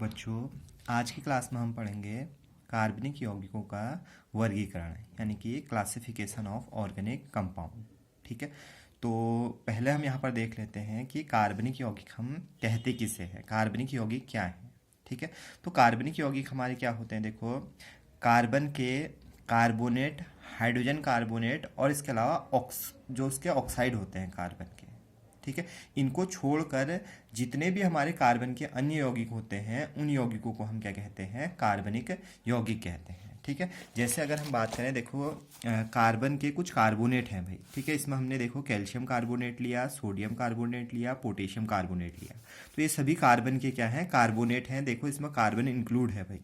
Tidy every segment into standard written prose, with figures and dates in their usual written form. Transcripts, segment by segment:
बच्चों, आज की क्लास में हम पढ़ेंगे कार्बनिक यौगिकों का वर्गीकरण यानी कि क्लासिफिकेशन ऑफ ऑर्गेनिक कंपाउंड। ठीक है, तो पहले हम यहाँ पर देख लेते हैं कि कार्बनिक यौगिक हम कहते किसे हैं, कार्बनिक यौगिक क्या है। ठीक है, तो कार्बनिक यौगिक हमारे क्या होते हैं, देखो कार्बन के कार्बोनेट, हाइड्रोजन कार्बोनेट और इसके अलावा जो उसके ऑक्साइड होते हैं कार्बन के। ठीक है, इनको छोड़कर जितने भी हमारे कार्बन के अन्य यौगिक होते हैं उन यौगिकों को हम क्या कहते हैं, कार्बनिक यौगिक कहते हैं। ठीक है, जैसे अगर हम बात करें, देखो कार्बन के कुछ कार्बोनेट हैं भाई। ठीक है, इसमें हमने देखो कैल्शियम कार्बोनेट लिया, सोडियम कार्बोनेट लिया, पोटेशियम कार्बोनेट लिया। तो ये सभी कार्बन के क्या हैं, कार्बोनेट हैं। देखो इसमें कार्बन इंक्लूड है भाई।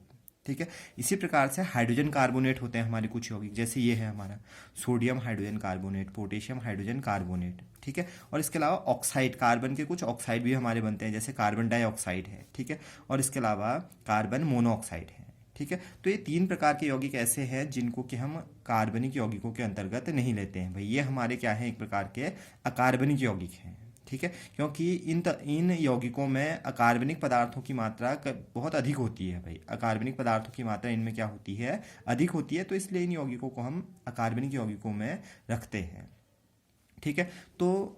ठीक है, इसी प्रकार से हाइड्रोजन कार्बोनेट होते हैं हमारे कुछ यौगिक, जैसे ये है हमारा sodium hydrogen carbonate, potassium hydrogen carbonate. ठीक है, और इसके अलावा ऑक्साइड, कार्बन के कुछ ऑक्साइड भी हमारे बनते हैं, जैसे कार्बन डाइऑक्साइड है। ठीक है, और इसके अलावा कार्बन मोनोऑक्साइड है। ठीक है, तो ये तीन प्रकार के यौगिक ऐसे हैं जिनको कि हम कार्बनिक यौगिकों के अंतर्गत नहीं लेते हैं भाई। ये हमारे क्या है, एक प्रकार के अकार्बनिक यौगिक हैं। ठीक है, क्योंकि इन यौगिकों में अकार्बनिक पदार्थों की मात्रा बहुत अधिक होती है भाई। अकार्बनिक पदार्थों की मात्रा इनमें क्या होती है, अधिक होती है, तो इसलिए इन यौगिकों को हम अकार्बनिक यौगिकों में रखते हैं। ठीक है, तो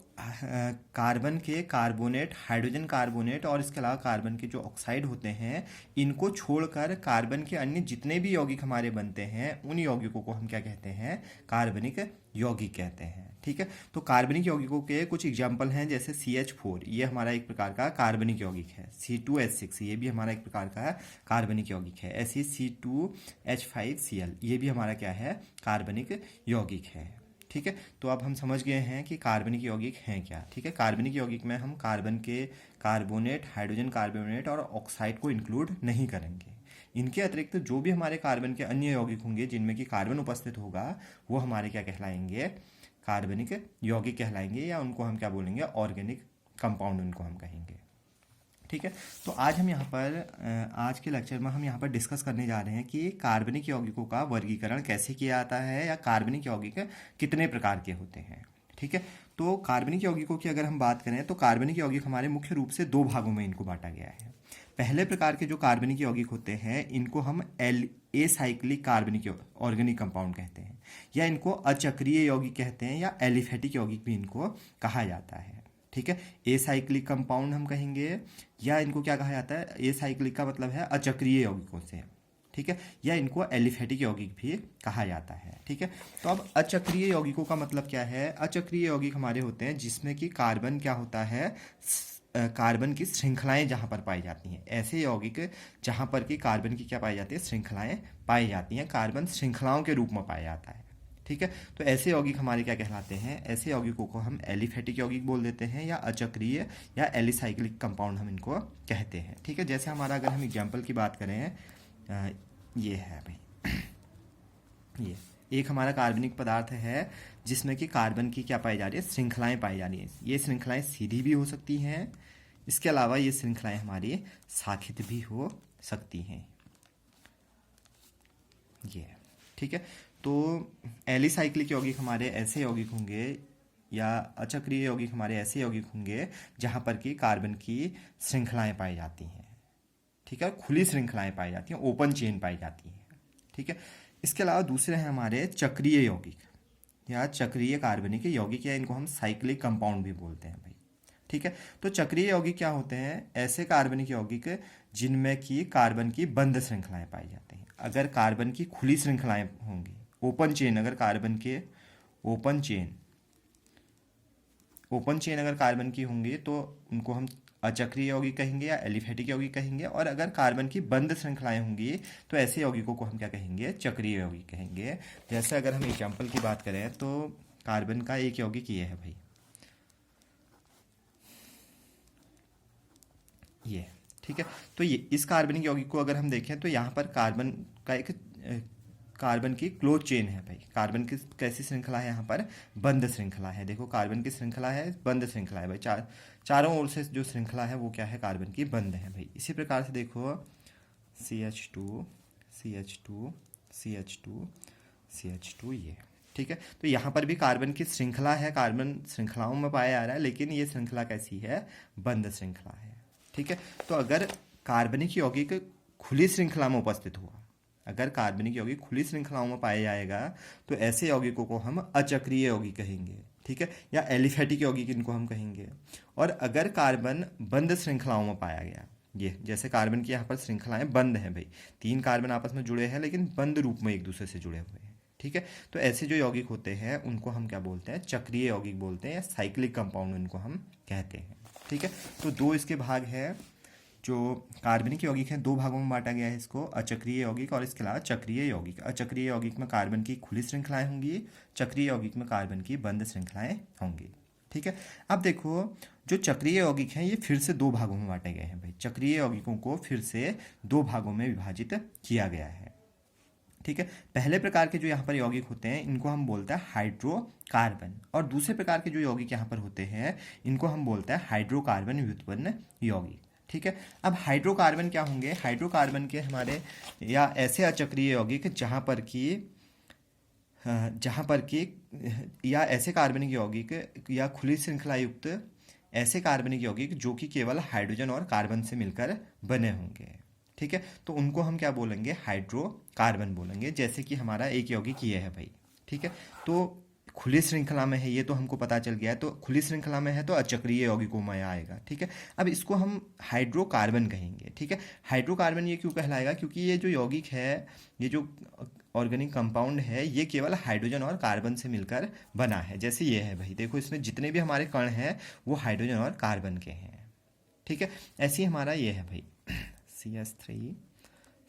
कार्बन के कार्बोनेट, हाइड्रोजन कार्बोनेट और इसके अलावा कार्बन के जो ऑक्साइड होते हैं, इनको छोड़कर कार्बन के अन्य जितने भी यौगिक हमारे बनते हैं उन यौगिकों को हम क्या कहते हैं, कार्बनिक यौगिक कहते हैं। ठीक है, तो कार्बनिक यौगिकों के कुछ एग्जाम्पल हैं, जैसे CH4, ये हमारा एक प्रकार का कार्बनिक यौगिक है। C2H6, ये भी हमारा एक प्रकार का कार्बनिक यौगिक है। ऐसे ही C2H5Cl, ये भी हमारा क्या है, कार्बनिक यौगिक है। ठीक है, तो अब हम समझ गए हैं कि कार्बनिक यौगिक हैं क्या। ठीक है, कार्बनिक यौगिक में हम कार्बन के कार्बोनेट, हाइड्रोजन कार्बोनेट और ऑक्साइड को इंक्लूड नहीं करेंगे। इनके अतिरिक्त जो भी हमारे कार्बन के अन्य यौगिक होंगे जिनमें कि कार्बन उपस्थित होगा, वो हमारे क्या कहलाएंगे, कार्बनिक यौगिक कहलाएंगे, या उनको हम क्या बोलेंगे, ऑर्गेनिक कंपाउंड उनको हम कहेंगे। ठीक है, तो आज हम यहाँ पर आज के लेक्चर में हम यहाँ पर डिस्कस करने जा रहे हैं कि कार्बनिक यौगिकों का वर्गीकरण कैसे किया जाता है, या कार्बनिक यौगिक कितने प्रकार के होते हैं। ठीक है, तो कार्बनिक यौगिकों की अगर हम बात करें तो कार्बनिक यौगिक हमारे मुख्य रूप से दो भागों में इनको बांटा गया है। पहले प्रकार के जो कार्बनिक यौगिक होते हैं इनको हम एसाइक्लिक कार्बनिक ऑर्गेनिक कंपाउंड कहते हैं, या इनको अचक्रीय यौगिक कहते हैं, या एलिफेटिक यौगिक भी इनको कहा जाता है। ठीक है, एसाइक्लिक कंपाउंड हम कहेंगे, या इनको क्या कहा जाता है, एसाइक्लिक का मतलब है अचक्रीय यौगिकों से। ठीक है, या इनको एलिफेटिक यौगिक भी कहा जाता है। ठीक है, तो अब अचक्रीय यौगिकों का मतलब क्या है। अचक्रीय यौगिक हमारे होते हैं जिसमें कि कार्बन क्या होता है, कार्बन की श्रृंखलाएं जहाँ पर पाई जाती हैं। ऐसे यौगिक जहाँ पर कि कार्बन की क्या पाई जाती है, श्रृंखलाएं पाई जाती हैं, कार्बन श्रृंखलाओं के रूप में पाया जाता है। ठीक है, तो ऐसे यौगिक हमारे क्या कहलाते हैं, ऐसे यौगिकों को हम एलिफेटिक यौगिक बोल देते हैं, या अचक्रीय या एलिसाइक्लिक कंपाउंड हम इनको कहते हैं। ठीक है, जैसे हमारा अगर हम एग्जाम्पल की बात करें, ये है भाई, ये एक हमारा कार्बनिक पदार्थ है जिसमें कि कार्बन की क्या पाई जा रही है, श्रृंखलाएं पाई जा रही हैं। ये श्रृंखलाएं सीधी भी हो सकती हैं, इसके अलावा ये श्रृंखलाएं हमारी शाखित भी हो सकती हैं। ये ठीक है, तो एलिसाइक्लिक यौगिक हमारे ऐसे यौगिक होंगे, या अचक्रीय यौगिक हमारे ऐसे यौगिक होंगे जहाँ पर कि कार्बन की श्रृंखलाएं पाई जाती हैं। ठीक है, खुली श्रृंखलाएं पाई जाती हैं, ओपन चेन पाई जाती हैं। ठीक है, इसके अलावा दूसरे हैं हमारे चक्रीय यौगिक, या चक्रीय कार्बनिक यौगिक, या इनको हम साइक्लिक कंपाउंड भी बोलते हैं भाई। ठीक है, तो चक्रीय यौगिक क्या होते हैं, ऐसे कार्बनिक यौगिक जिनमें कि कार्बन की बंद श्रृंखलाएं पाई जाती हैं। अगर कार्बन की खुली श्रृंखलाएं होंगी, ओपन चेन, अगर कार्बन के ओपन चेन अगर कार्बन की होंगी तो उनको हम अचक्रीय यौगिक कहेंगे, या एलिफेटिक यौगिक कहेंगे। और अगर कार्बन की बंद श्रृंखलाएं होंगी तो ऐसे यौगिकों को हम क्या कहेंगे, चक्रीय यौगिक कहेंगे। जैसे अगर हम एग्जाम्पल की बात करें तो कार्बन का एक यौगिक ये है भाई, ये। ठीक है, तो ये इस कार्बनिक यौगिक को अगर हम देखें तो यहाँ पर कार्बन का एक कार्बन की क्लोज चेन है भाई। कार्बन की कैसी श्रृंखला है, यहाँ पर बंद श्रृंखला है। देखो कार्बन की श्रृंखला है, बंद श्रृंखला है भाई, चारों ओर से जो श्रृंखला है वो क्या है, कार्बन की बंद है भाई। इसी प्रकार से देखो CH2 CH2 CH2 CH2, ये। ठीक है, तो यहाँ पर भी कार्बन की श्रृंखला है, कार्बन श्रृंखलाओं में पाया जा रहा है, लेकिन ये श्रृंखला कैसी है, बंद श्रृंखला है। ठीक है, तो अगर कार्बनिक यौगिक खुली श्रृंखला में उपस्थित हुआ, अगर कार्बनिक यौगिक खुली श्रृंखलाओं में पाया जाएगा तो ऐसे यौगिकों को हम अचक्रीय यौगिक कहेंगे, ठीक है, या एलिफेटिक यौगिक इनको हम कहेंगे। और अगर कार्बन बंद श्रृंखलाओं में पाया गया, ये जैसे कार्बन की यहाँ पर श्रृंखलाएं बंद हैं भाई, 3 कार्बन आपस में जुड़े हैं लेकिन बंद रूप में एक दूसरे से जुड़े हुए हैं, ठीक है, तो ऐसे जो यौगिक होते हैं उनको हम क्या बोलते हैं, चक्रीय यौगिक बोलते हैं, या साइक्लिक कंपाउंड इनको हम कहते हैं, ठीक है। तो 2 इसके भाग है, जो कार्बनिक यौगिक हैं 2 भागों में बांटा गया है इसको, अचक्रीय यौगिक और इसके अलावा चक्रीय यौगिक। अचक्रीय यौगिक में कार्बन की खुली श्रृंखलाएं होंगी, चक्रीय यौगिक में कार्बन की बंद श्रृंखलाएं होंगी, ठीक है। अब देखो जो चक्रीय यौगिक हैं ये फिर से 2 भागों में बांटे गए हैं भाई, चक्रीय यौगिकों को फिर से 2 भागों में विभाजित किया गया है, ठीक है। पहले प्रकार के जो यहाँ पर यौगिक होते हैं इनको हम बोलते हैं हाइड्रोकार्बन, और दूसरे प्रकार के जो यौगिक यहाँ पर होते हैं इनको हम बोलते हैं हाइड्रोकार्बन व्युत्पन्न यौगिक, ठीक है। अब हाइड्रोकार्बन क्या होंगे, हाइड्रोकार्बन के हमारे या ऐसे अचक्रीय यौगिक जहाँ पर कि या ऐसे कार्बनिक यौगिक या खुली श्रृंखला युक्त ऐसे कार्बनिक यौगिक जो कि केवल हाइड्रोजन और कार्बन से मिलकर बने होंगे, ठीक है, तो उनको हम क्या बोलेंगे, हाइड्रोकार्बन बोलेंगे। जैसे कि हमारा एक यौगिक ये है भाई, ठीक है, तो खुली श्रृंखला में है ये तो हमको पता चल गया है, तो खुली श्रृंखला में है तो अचक्रीय यौगिकों में आएगा, ठीक है। अब इसको हम हाइड्रोकार्बन कहेंगे, ठीक है। हाइड्रोकार्बन ये क्यों कहलाएगा, क्योंकि ये जो यौगिक है, ये जो ऑर्गेनिक कंपाउंड है, ये केवल हाइड्रोजन और कार्बन से मिलकर बना है। जैसे ये है भाई, देखो इसमें जितने भी हमारे कण हैं वो हाइड्रोजन और कार्बन के हैं, ठीक है। ऐसे ही हमारा ये है भाई CH3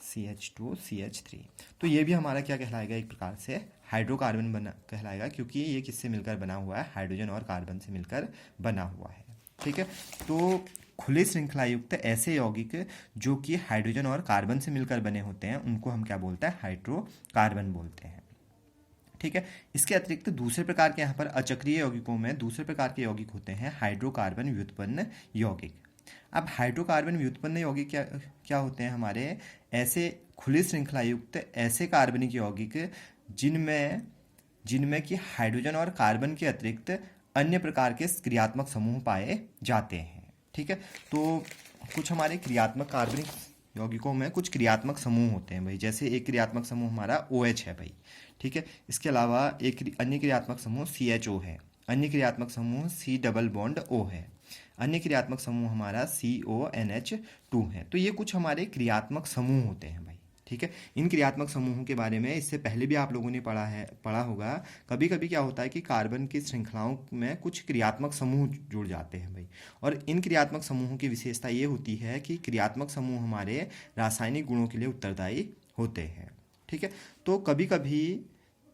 CH2 CH3, तो ये भी हमारा क्या कहलाएगा, एक प्रकार से हाइड्रोकार्बन बना कहलाएगा, क्योंकि ये किससे मिलकर बना हुआ है, हाइड्रोजन और कार्बन से मिलकर बना हुआ है, ठीक है। तो खुली श्रृंखला युक्त ऐसे यौगिक जो कि हाइड्रोजन और कार्बन से मिलकर बने होते हैं उनको हम क्या बोलते हैं, हाइड्रोकार्बन बोलते हैं, ठीक है। इसके अतिरिक्त दूसरे प्रकार के यहाँ पर अचक्रीय यौगिकों में दूसरे प्रकार के यौगिक होते हैं हाइड्रोकार्बन व्युत्पन्न यौगिक। अब हाइड्रोकार्बन व्युत्पन्न यौगिक क्या क्या होते हैं हमारे, ऐसे खुली श्रृंखला युक्त ऐसे कार्बनिक यौगिक जिनमें कि हाइड्रोजन और कार्बन के अतिरिक्त अन्य प्रकार के क्रियात्मक समूह पाए जाते हैं, ठीक है। तो कुछ हमारे क्रियात्मक कार्बनिक यौगिकों में कुछ क्रियात्मक समूह होते हैं भाई, जैसे एक क्रियात्मक समूह हमारा OH है भाई, ठीक है। इसके अलावा एक अन्य क्रियात्मक समूह CHO है, अन्य क्रियात्मक समूह C डबल बॉन्ड O है, अन्य क्रियात्मक समूह हमारा CONH2 है। तो ये कुछ हमारे क्रियात्मक समूह होते हैं भाई, ठीक है। इन क्रियात्मक समूहों के बारे में इससे पहले भी आप लोगों ने पढ़ा होगा। कभी कभी क्या होता है कि कार्बन की श्रृंखलाओं में कुछ क्रियात्मक समूह जुड़ जाते हैं भाई, और इन क्रियात्मक समूहों की विशेषता ये होती है कि क्रियात्मक समूह हमारे रासायनिक गुणों के लिए उत्तरदायी होते हैं, ठीक है। तो कभी कभी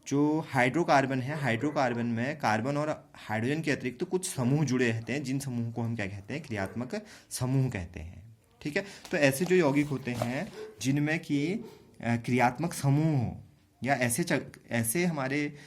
जो हाइड्रोकार्बन है, हाइड्रोकार्बन में कार्बन और हाइड्रोजन के अतिरिक्त कुछ समूह जुड़े रहते हैं, जिन समूह को हम क्या कहते हैं, क्रियात्मक समूह कहते हैं, ठीक है। तो ऐसे जो यौगिक होते हैं जिनमें कि क्रियात्मक समूह हो, या ऐसे हमारे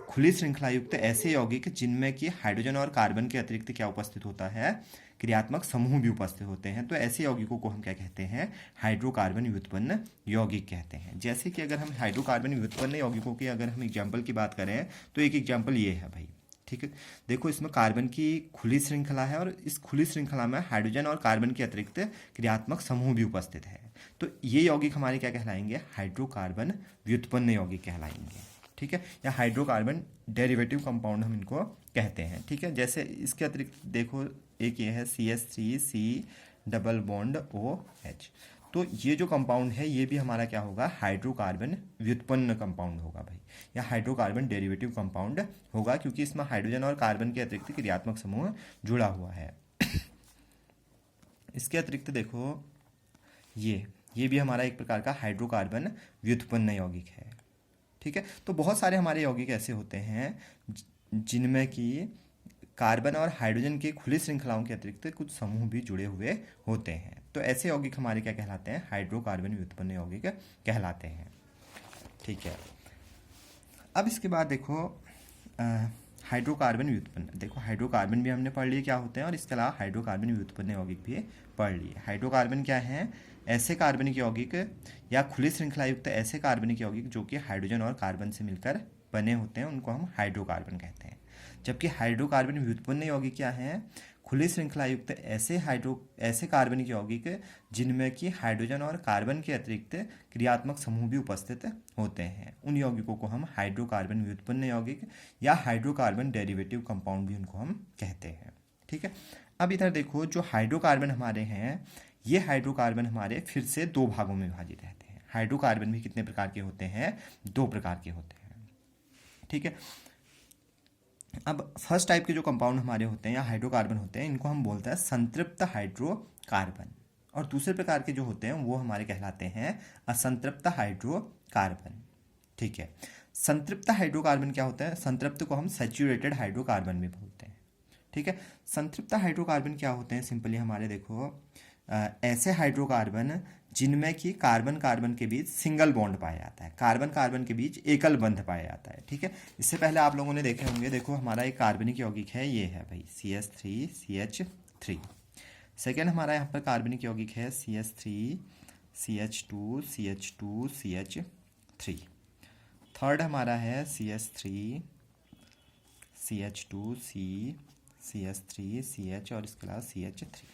खुली श्रृंखला युक्त ऐसे यौगिक जिनमें कि हाइड्रोजन और कार्बन के अतिरिक्त क्या उपस्थित होता है, क्रियात्मक समूह भी उपस्थित होते हैं, तो ऐसे यौगिकों को हम क्या कहते हैं, हाइड्रोकार्बन व्युत्पन्न यौगिक कहते हैं। जैसे कि अगर हम हाइड्रोकार्बन व्युत्पन्न यौगिकों की अगर हम एग्जाम्पल की बात करें तो एक एग्जाम्पल ये है भाई, ठीक है। देखो इसमें कार्बन की खुली श्रृंखला है और इस खुली श्रृंखला में हाइड्रोजन और कार्बन के अतिरिक्त क्रियात्मक समूह भी उपस्थित है, तो ये यौगिक हमारे क्या कहलाएंगे, हाइड्रोकार्बन व्युत्पन्न यौगिक कहलाएंगे, ठीक है, या हाइड्रोकार्बन डेरिवेटिव कंपाउंड हम इनको कहते हैं, ठीक है। जैसे इसके अतिरिक्त देखो एक ये है CH3C डबल बॉन्ड OH, तो ये जो कंपाउंड है ये भी हमारा क्या होगा, हाइड्रोकार्बन व्युत्पन्न कंपाउंड होगा भाई, या हाइड्रोकार्बन डेरिवेटिव कंपाउंड होगा, क्योंकि इसमें हाइड्रोजन और कार्बन के अतिरिक्त क्रियात्मक समूह जुड़ा हुआ है। इसके अतिरिक्त देखो ये भी हमारा एक प्रकार का हाइड्रोकार्बन व्युत्पन्न यौगिक है, ठीक है। तो बहुत सारे हमारे यौगिक ऐसे होते हैं जिनमें कि कार्बन और हाइड्रोजन के खुली श्रृंखलाओं के अतिरिक्त कुछ समूह भी जुड़े हुए होते हैं, तो ऐसे यौगिक हमारे क्या कहलाते हैं, हाइड्रोकार्बन व्युत्पन्न यौगिक कहलाते हैं, ठीक है। अब इसके बाद देखो हाइड्रोकार्बन व्युत्पन्न, देखो हाइड्रोकार्बन भी हमने पढ़ लिए क्या होते हैं, और इसके अलावा हाइड्रोकार्बन व्युत्पन्न यौगिक भी पढ़ लिए। हाइड्रोकार्बन क्या है, ऐसे कार्बनिक यौगिक या खुली श्रृंखला युक्त ऐसे कार्बनिक यौगिक जो कि हाइड्रोजन और कार्बन से मिलकर बने होते हैं, उनको हम हाइड्रोकार्बन कहते हैं। जबकि हाइड्रोकार्बन व्युत्पन्न यौगिक क्या है, खुली श्रृंखला युक्त ऐसे कार्बनिक यौगिक जिनमें कि हाइड्रोजन और कार्बन के अतिरिक्त क्रियात्मक समूह भी उपस्थित होते हैं, उन यौगिकों को हम हाइड्रोकार्बन व्युत्पन्न यौगिक या हाइड्रोकार्बन डेरिवेटिव कंपाउंड भी उनको हम कहते हैं। ठीक है, अब इधर देखो, जो हाइड्रोकार्बन हमारे हैं, ये हाइड्रोकार्बन हमारे फिर से दो भागों में विभाजित रहते हैं। हाइड्रोकार्बन भी कितने प्रकार के होते हैं? दो प्रकार के होते हैं। ठीक है, अब फर्स्ट टाइप के जो कंपाउंड हमारे होते हैं या हाइड्रोकार्बन होते हैं, इनको हम बोलते हैं संतृप्त हाइड्रोकार्बन, और दूसरे प्रकार के जो होते हैं वो हमारे कहलाते हैं असंतृप्त हाइड्रोकार्बन। ठीक है, संतृप्त हाइड्रोकार्बन क्या होता है? संतृप्त को हम सैचुरेटेड हाइड्रोकार्बन भी बोलते हैं। ठीक है, संतृप्त हाइड्रोकार्बन क्या होते हैं? सिंपली हमारे देखो, ऐसे हाइड्रोकार्बन जिनमें कि कार्बन कार्बन के बीच सिंगल बॉन्ड पाया जाता है, कार्बन कार्बन के बीच एकल बंध पाया जाता है। ठीक है, इससे पहले आप लोगों ने देखे होंगे, देखो हमारा एक कार्बनिक यौगिक है, ये है भाई CH3 CH3। सेकेंड हमारा यहाँ पर कार्बनिक यौगिक है CH3 CH2 CH2 CH3। Third हमारा है CH3 CH2 CH3 CH और इसके अलावा CH3।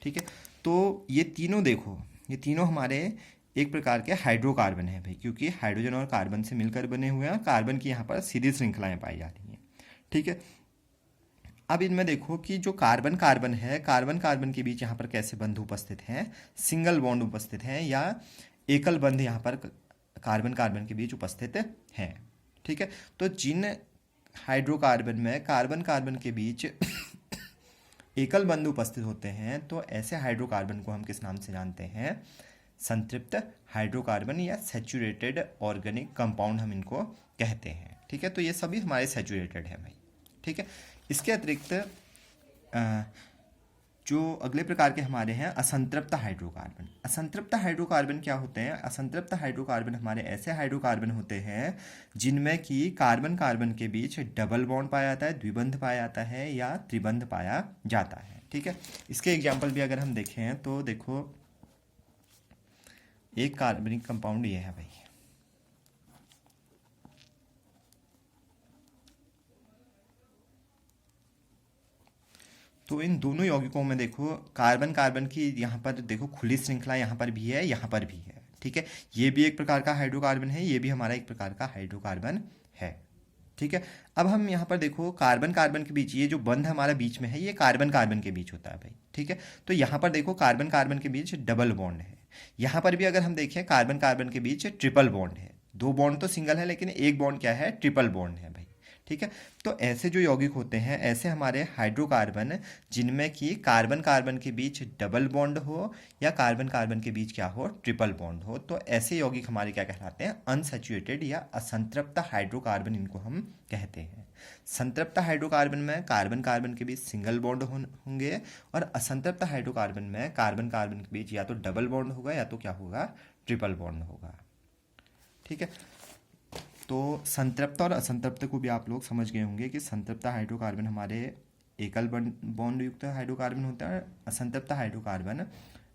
ठीक है, तो ये तीनों देखो, ये तीनों हमारे एक प्रकार के हाइड्रोकार्बन है भाई, क्योंकि हाइड्रोजन और कार्बन से मिलकर बने हुए हैं, कार्बन की यहाँ पर सीधी श्रृंखलाएं पाई जा रही हैं। ठीक है, अब इनमें देखो कि जो कार्बन कार्बन है, कार्बन कार्बन के बीच यहाँ पर कैसे बंध उपस्थित हैं? सिंगल बॉन्ड उपस्थित हैं या एकल बंध यहाँ पर कार्बन कार्बन के बीच उपस्थित हैं। ठीक है, तो जिन हाइड्रोकार्बन में कार्बन कार्बन के बीच एकल बंध उपस्थित होते हैं, तो ऐसे हाइड्रोकार्बन को हम किस नाम से जानते हैं? संतृप्त हाइड्रोकार्बन या सैचुरेटेड ऑर्गेनिक कंपाउंड हम इनको कहते हैं। ठीक है, तो ये सभी हमारे सैचुरेटेड है भाई। ठीक है, इसके अतिरिक्त जो अगले प्रकार के हमारे हैं असंतृप्त हाइड्रोकार्बन। असंतृप्त हाइड्रोकार्बन क्या होते हैं? असंतृप्त हाइड्रोकार्बन हमारे ऐसे हाइड्रोकार्बन होते हैं जिनमें कि कार्बन कार्बन के बीच डबल बॉन्ड पाया जाता है, द्विबंध पाया जाता है या त्रिबंध पाया जाता है। ठीक है, इसके एग्जाम्पल भी अगर हम देखें तो देखो, एक कार्बनिक कंपाउंड ये है भाई, तो इन दोनों यौगिकों में देखो कार्बन कार्बन की यहाँ पर देखो खुली श्रृंखला यहाँ पर भी है, यहाँ पर भी है। ठीक है, ये भी एक प्रकार का हाइड्रोकार्बन है, ये भी हमारा एक प्रकार का हाइड्रोकार्बन है। ठीक है, अब हम यहाँ पर देखो कार्बन कार्बन के बीच ये जो बंध हमारा बीच में है, ये कार्बन कार्बन के बीच होता है भाई। ठीक है, तो यहाँ पर देखो कार्बन कार्बन के बीच डबल बॉन्ड है, यहाँ पर भी अगर हम देखें कार्बन कार्बन के बीच ट्रिपल बॉन्ड है। दो बॉन्ड तो सिंगल है, लेकिन एक बॉन्ड क्या है? ट्रिपल बॉन्ड है भाई। ठीक है, तो ऐसे जो यौगिक होते हैं, ऐसे हमारे हाइड्रोकार्बन जिनमें कि कार्बन कार्बन के बीच डबल बॉन्ड हो या कार्बन कार्बन के बीच क्या हो? ट्रिपल बॉन्ड हो, तो ऐसे यौगिक हमारे क्या कहलाते हैं? अनसैचुरेटेड या असंतृप्त हाइड्रोकार्बन इनको हम कहते हैं। संतृप्त हाइड्रोकार्बन में कार्बन कार्बन के बीच सिंगल बॉन्ड होंगे, और असंतृप्त हाइड्रोकार्बन में कार्बन कार्बन के बीच या तो डबल बॉन्ड होगा या तो क्या होगा? ट्रिपल बॉन्ड होगा। ठीक है, तो संतृप्त और असंतृप्त को भी आप लोग समझ गए होंगे कि संतृप्त हाइड्रोकार्बन हमारे एकल बॉन्ड युक्त हाइड्रोकार्बन होता है, असंतृप्त हाइड्रोकार्बन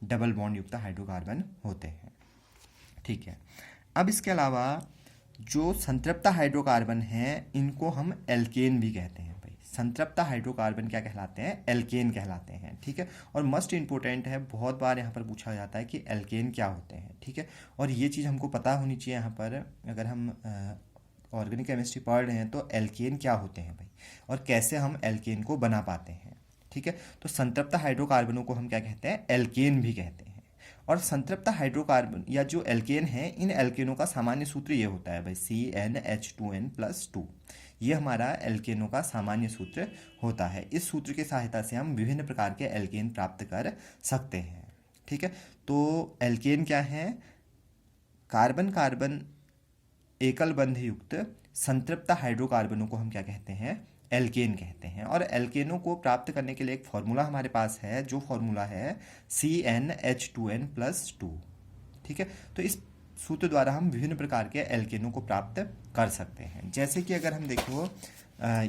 डबल बॉन्ड युक्त हाइड्रोकार्बन होते हैं। ठीक है, अब इसके अलावा जो संतृप्त हाइड्रोकार्बन हैं, इनको हम एल्केन भी कहते हैं भाई। संतृप्त हाइड्रोकार्बन क्या कहलाते हैं? एल्केन कहलाते हैं। ठीक है, और मस्ट इंपॉर्टेंट है, बहुत बार यहाँ पर पूछा जाता है कि एल्केन क्या होते हैं। ठीक है, और ये चीज़ हमको पता होनी चाहिए यहाँ पर, अगर हम ऑर्गेनिक केमिस्ट्री पढ़ रहे हैं तो एल्केन क्या होते हैं भाई, और कैसे हम एल्केन को बना पाते हैं। ठीक है, तो संतृप्त हाइड्रोकार्बनों को हम क्या कहते हैं? एल्केन भी कहते हैं। और संतृप्त हाइड्रोकार्बन या जो एल्केन है, इन एल्केनों का सामान्य सूत्र ये होता है भाई CnH2n+2। ये हमारा एल्केनों का सामान्य सूत्र होता है। इस सूत्र की सहायता से हम विभिन्न प्रकार के एल्केन प्राप्त कर सकते हैं। ठीक है, तो एल्केन क्या है? कार्बन कार्बन एकल बंध युक्त संतृप्त हाइड्रोकार्बनों को हम क्या कहते हैं? एल्केन कहते हैं। और एल्केनों को प्राप्त करने के लिए एक फॉर्मूला हमारे पास है, जो फॉर्मूला है CnH2n+2। ठीक है, तो इस सूत्र द्वारा हम विभिन्न प्रकार के एल्केनों को प्राप्त कर सकते हैं। जैसे कि अगर हम देखो,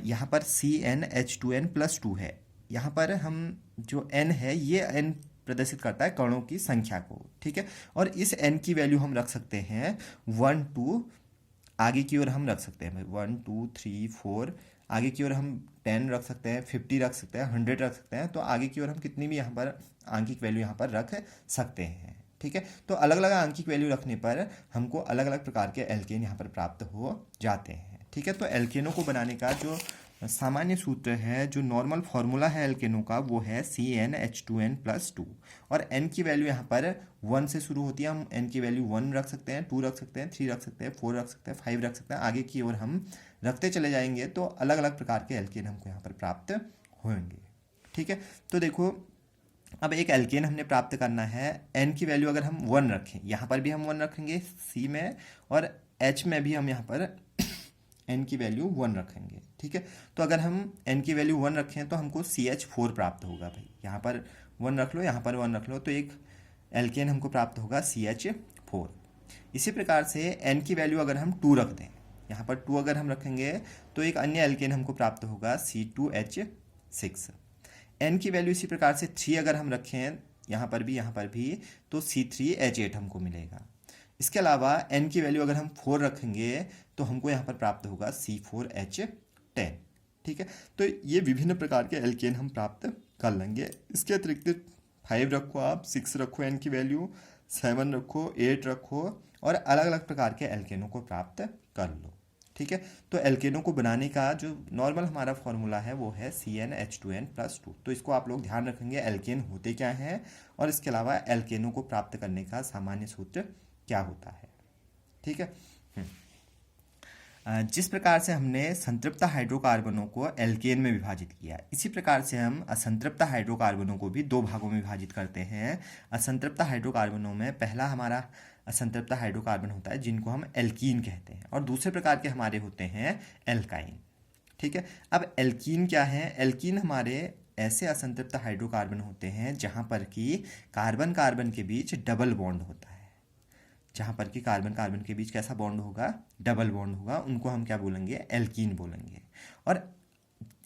यहाँ पर CnH2n+2 है, यहाँ पर हम जो n है, ये n प्रदर्शित करता है कणों की संख्या को। ठीक है, और इस n की वैल्यू हम रख सकते हैं 1 2, आगे की ओर हम रख सकते हैं 1 2 3 4, आगे की ओर हम 10 रख सकते हैं, 50 रख सकते हैं, 100 रख सकते हैं। तो आगे की ओर हम कितनी भी यहाँ पर आंकिक वैल्यू यहाँ पर रख सकते हैं। ठीक है, तो अलग अलग आंकिक वैल्यू रखने पर हमको अलग अलग प्रकार के एल्केन यहाँ पर प्राप्त हो जाते हैं। ठीक है, तो एल्केनों को बनाने का जो सामान्य सूत्र है, जो नॉर्मल फॉर्मूला है एल्केनों का, वो है CnH2n+2। और n की वैल्यू यहाँ पर 1 से शुरू होती है। हम n की वैल्यू 1 रख सकते हैं, 2 रख सकते हैं, 3 रख सकते हैं, 4 रख सकते हैं, 5 रख सकते हैं। आगे की ओर हम रखते चले जाएंगे तो अलग अलग प्रकार के एल्केन हमको यहाँ पर प्राप्त होंगे। ठीक है, तो देखो अब एक एल्केन हमने प्राप्त करना है। n की वैल्यू अगर हम 1 रखें, यहाँ पर भी हम 1 रखेंगे C में, और H में भी हम यहाँ पर n की वैल्यू 1 रखेंगे। ठीक है, तो अगर हम n की वैल्यू 1 रखें तो हमको CH4 प्राप्त होगा भाई। यहाँ पर 1 रख लो, यहाँ पर 1 रख लो, तो एक एल्केन हमको प्राप्त होगा CH4। इसी प्रकार से n की वैल्यू अगर हम 2 रख दें, यहाँ पर 2 अगर हम रखेंगे तो एक अन्य एल्केन हमको प्राप्त होगा C2H6। n की वैल्यू इसी प्रकार से 3 अगर हम रखें, यहाँ पर भी, तो C3H8 हमको मिलेगा। इसके अलावा n की वैल्यू अगर हम 4 रखेंगे तो हमको यहाँ पर प्राप्त होगा C4H10। ठीक है, तो ये विभिन्न प्रकार के एल्केन हम प्राप्त कर लेंगे। इसके अतिरिक्त 5 रखो, आप 6 रखो n की वैल्यू, 7 रखो, 8 रखो, और अलग अलग प्रकार के एल्केनों को प्राप्त कर लो। ठीक है, तो एल्केनों को बनाने का जो नॉर्मल हमारा फॉर्मूला है वो है CnH2n+2। तो इसको आप लोग ध्यान रखेंगे, एल्केन होते क्या हैं, और इसके अलावा एल्केनों को प्राप्त करने का सामान्य सूत्र क्या होता है। ठीक है, जिस प्रकार से हमने संतृप्त हाइड्रोकार्बनों को एल्केन में विभाजित किया, इसी प्रकार से हम असंतृप्त हाइड्रोकार्बनों को भी 2 भागों में विभाजित करते हैं। असंतृप्त हाइड्रोकार्बनों में पहला हमारा असंतृप्त हाइड्रोकार्बन होता है जिनको हम एल्कीन कहते हैं, और दूसरे प्रकार के हमारे होते हैं एल्काइन। ठीक है, अब एल्कीन क्या है? एल्कीन हमारे ऐसे असंतृप्त हाइड्रोकार्बन होते हैं जहाँ पर कि कार्बन कार्बन के बीच डबल बॉन्ड होता है। जहाँ पर कि कार्बन कार्बन के बीच कैसा बॉन्ड होगा? डबल बॉन्ड होगा। उनको हम क्या बोलेंगे? एल्कीन बोलेंगे। और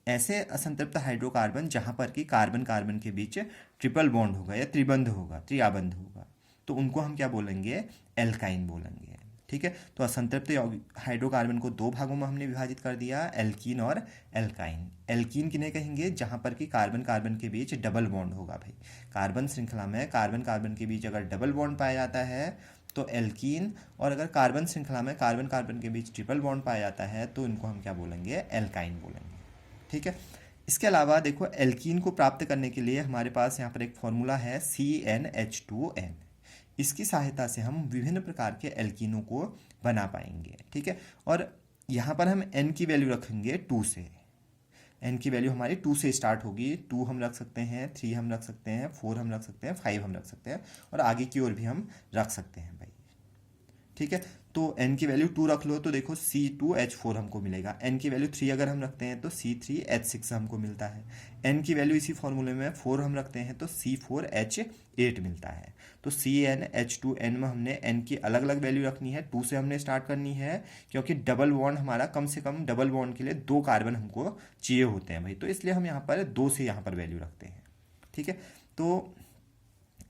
ऐसे असंतृप्त हाइड्रोकार्बन जहाँ पर कि कार्बन कार्बन के बीच ट्रिपल बॉन्ड होगा या त्रिबंध होगा, त्रिआबंध होगा, तो उनको हम क्या बोलेंगे? एल्काइन बोलेंगे। ठीक है, तो असंतृप्त हाइड्रोकार्बन को 2 भागों में हमने विभाजित कर दिया, एल्कीन और एल्काइन। एल्कीन किन्हें कहेंगे? जहाँ पर कि कार्बन कार्बन के बीच डबल बॉन्ड होगा भाई। कार्बन श्रृंखला में कार्बन कार्बन के बीच अगर डबल बॉन्ड पाया जाता है तो एल्कीन, और अगर कार्बन श्रृंखला में कार्बन कार्बन के बीच ट्रिपल बॉन्ड पाया जाता है तो इनको हम क्या बोलेंगे? एल्काइन बोलेंगे। ठीक है, इसके अलावा देखो एल्कीन को प्राप्त करने के लिए हमारे पास यहाँ पर एक फॉर्मूला है CnH2n। इसकी सहायता से हम विभिन्न प्रकार के एल्कीनों को बना पाएंगे। ठीक है, और यहाँ पर हम n की वैल्यू रखेंगे 2 से। n की वैल्यू हमारी 2 से स्टार्ट होगी। 2 हम रख सकते हैं, 3 हम रख सकते हैं, 4 हम रख सकते हैं, 5 हम रख सकते हैं, और आगे की ओर भी हम रख सकते हैं भाई। ठीक है, तो n की वैल्यू 2 रख लो तो देखो C2H4 हमको मिलेगा। n की वैल्यू 3 अगर हम रखते हैं तो C3H6 हमको मिलता है। n की वैल्यू इसी फॉर्मूले में 4 हम रखते हैं तो C4H8 मिलता है। तो CnH2n में हमने n की अलग अलग वैल्यू रखनी है। 2 से हमने स्टार्ट करनी है क्योंकि डबल बॉन्ड हमारा, कम से कम डबल बॉन्ड के लिए 2 कार्बन हमको चाहिए होते हैं भाई, तो इसलिए हम यहाँ पर 2 से यहाँ पर वैल्यू रखते हैं। ठीक है, तो